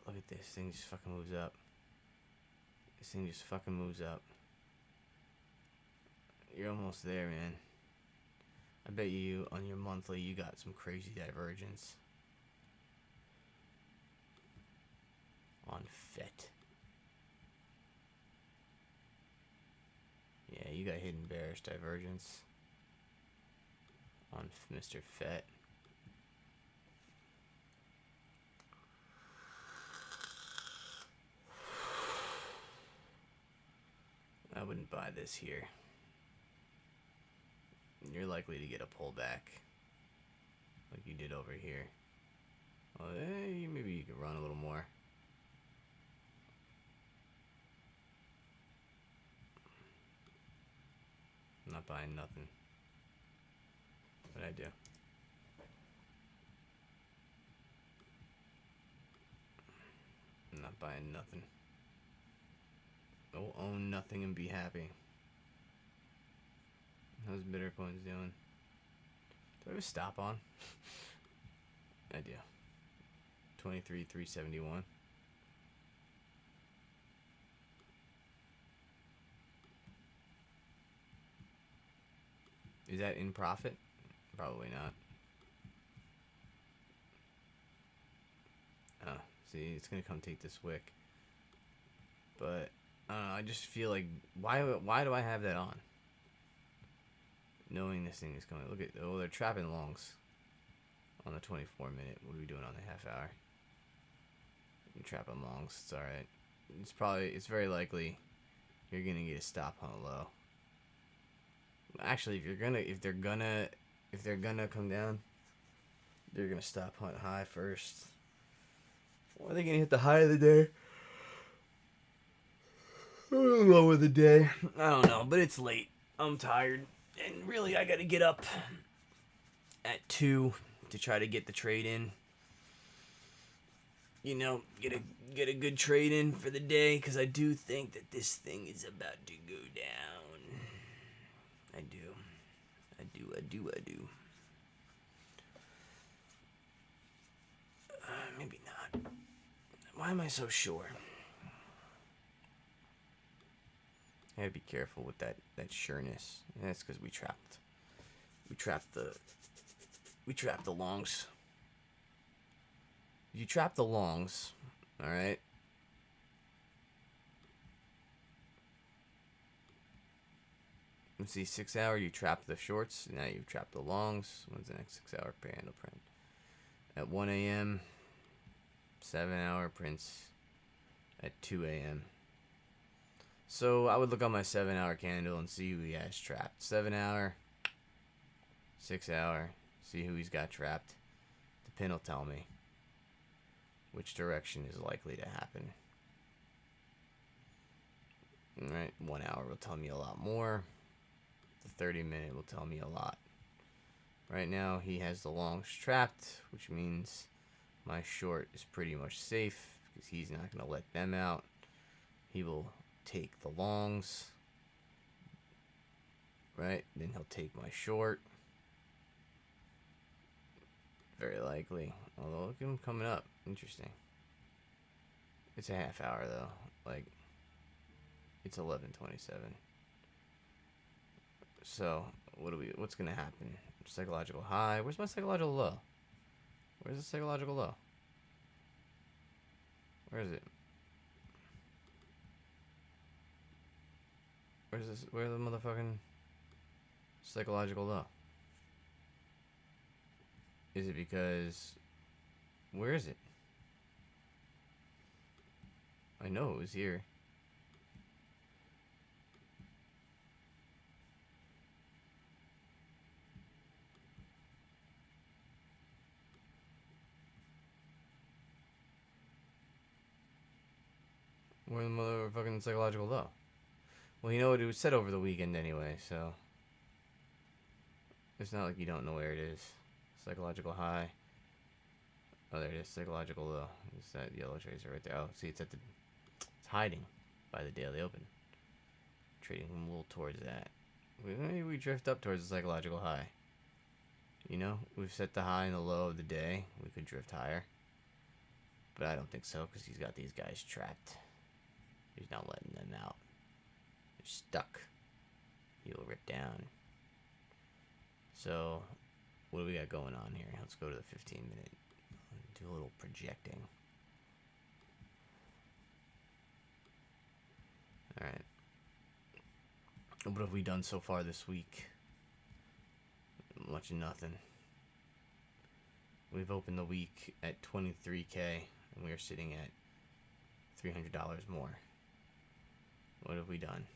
Look at this thing, just fucking moves up. This thing just fucking moves up. You're almost there, man. I bet you on your monthly you got some crazy divergence. On FET. Yeah, you got hidden bearish divergence on Mr. FET. I wouldn't buy this here. You're likely to get a pullback like you did over here. Well, maybe you could run a little more. I'm not buying nothing. But I do. I'm not buying nothing. I'll own nothing and be happy. How's Bittercoin's doing? Do I have a stop on? I do. 23,371. Is that in profit? Probably not. Oh, see, it's gonna come take this wick. But I don't know. I just feel like why do I have that on? Knowing this thing is coming. Look at, oh, they're trapping longs on the 24 minute. What are we doing on the half hour? You're trapping longs. It's all right. It's very likely you're gonna get a stop on a low. Actually, if they're gonna come down, they're gonna stop hunt high first. Or are they gonna hit the high of the day? Or the low of the day? I don't know, but it's late. I'm tired, and really, I gotta get up at 2 to try to get the trade in. You know, get a good trade in for the day, because I do think that this thing is about to go down. I do. Maybe not. Why am I so sure? I gotta be careful with that sureness. And that's because we trapped the longs. You trap the longs, all right. Let's see, 6 hour, you trap the shorts. Now you've trapped the longs. When's the next 6 hour candle print? At 1 a.m. 7 hour prints at 2 a.m. So I would look on my 7 hour candle and see who he has trapped. 7 hour, 6 hour, see who he's got trapped. The pin will tell me which direction is likely to happen. Alright, 1 hour will tell me a lot more. The 30 minute will tell me a lot. Right now he has the longs trapped, which means my short is pretty much safe because he's not going to let them out. he will take the longs, right? Then he'll take my short. Very likely. Although, look at him coming up. Interesting. It's a half hour, though. Like, it's 11:27. So, what's going to happen? Psychological high. Where's my psychological low? Where's the psychological low? Where is it? Where's the motherfucking psychological low? Is it because... Where is it? I know it was here. Where's the motherfucking psychological low? Well, you know what? It was set over the weekend anyway, so... It's not like you don't know where it is. Psychological high. Oh, there it is. Psychological low. It's that yellow tracer right there. Oh, see, it's hiding by the daily open. Trading a little towards that. Maybe we drift up towards the psychological high. You know, we've set the high and the low of the day. We could drift higher. But I don't think so, because he's got these guys trapped. He's not letting them out. They're stuck. He'll rip down. So, what do we got going on here? Let's go to the 15-minute. Do a little projecting. Alright. What have we done so far this week? Much of nothing. We've opened the week at 23K, and we are sitting at $300 more. What have we done?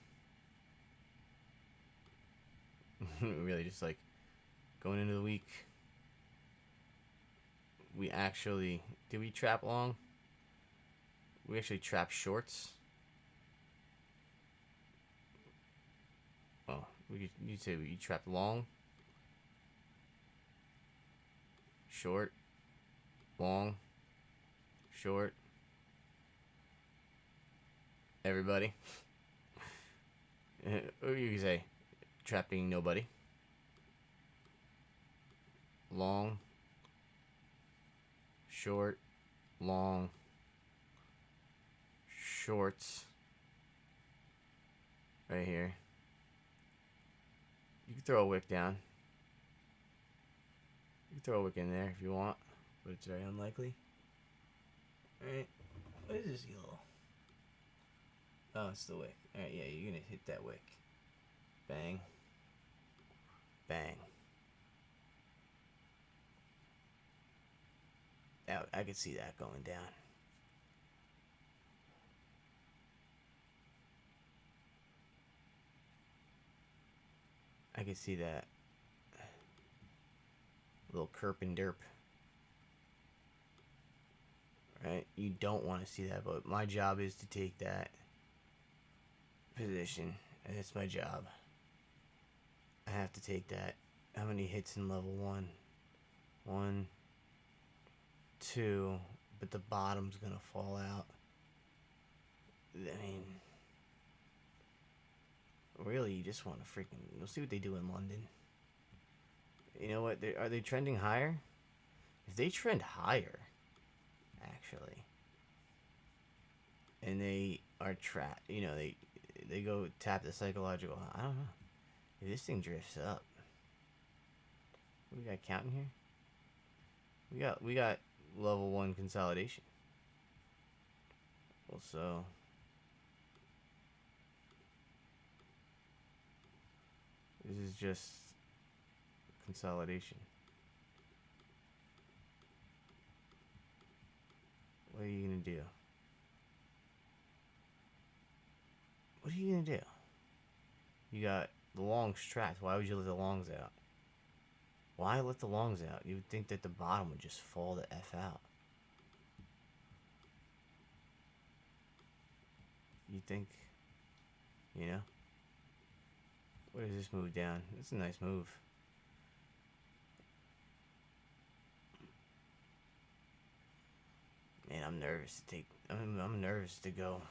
Really just like going into the week. We actually... Did we trap long? We actually trap shorts. Oh, you'd say we trapped long. Short. Long. Short. Everybody. Or you could say trapping nobody. Long. Short. Long. Shorts. Right here. You can throw a wick down. You can throw a wick in there if you want, but it's very unlikely. Alright. What is this yellow? Oh, it's the wick. Alright, yeah, you're gonna hit that wick. Bang. Bang. I could see that going down. I could see that. Little kerp and derp. Right? You don't want to see that, but my job is to take that position, and it's my job. I have to take that. How many hits in level 1? 1, 2, but the bottom's gonna fall out. I mean, really, you just want to freaking... We'll see what they do in London. You know what? Are they trending higher? If they trend higher, actually, and they are trapped, you know, they go tap the psychological... I don't know. If this thing drifts up... What do we got counting here? We got level 1 consolidation. Also... This is just consolidation. What are you gonna do? What are you gonna do? You got the longs trapped. Why would you let the longs out? Why let the longs out? You would think that the bottom would just fall the F out. You think, you know? What does this move down? It's a nice move. Man, I'm nervous to take... I'm nervous to go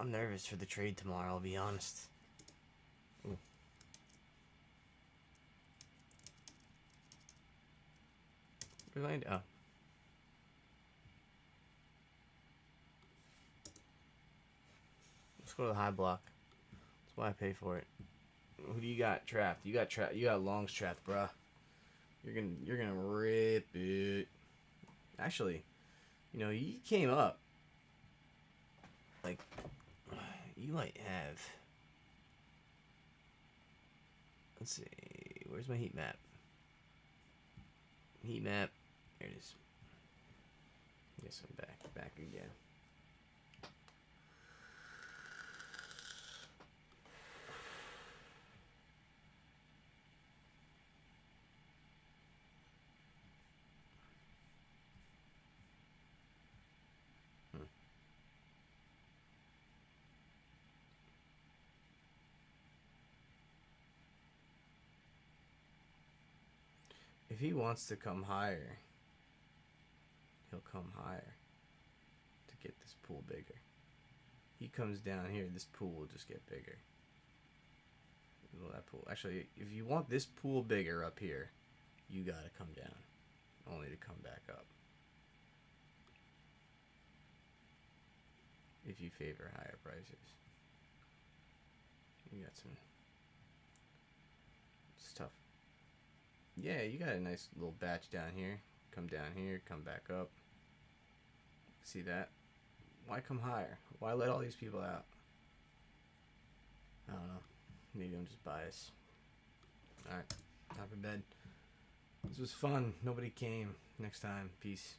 I'm nervous for the trade tomorrow, I'll be honest. Ooh. Where's my... Oh. Let's go to the high block. That's why I pay for it. Who do you got trapped? You got Longs trapped, bruh. You're gonna rip it. Actually, you know, he came up. Like, you might have. Let's see. Where's my heat map? Heat map. There it is. Yes, I'm back again. If he wants to come higher, he'll come higher to get this pool bigger. He comes down here, this pool will just get bigger. Well, that pool. Actually, if you want this pool bigger up here, you gotta come down, only to come back up. If you favor higher prices, you got some. It's tough. Yeah, you got a nice little batch down here. Come down here, come back up. See that? Why come higher? Why let all these people out? I don't know. Maybe I'm just biased. Alright, time for bed. This was fun. Nobody came. Next time. Peace.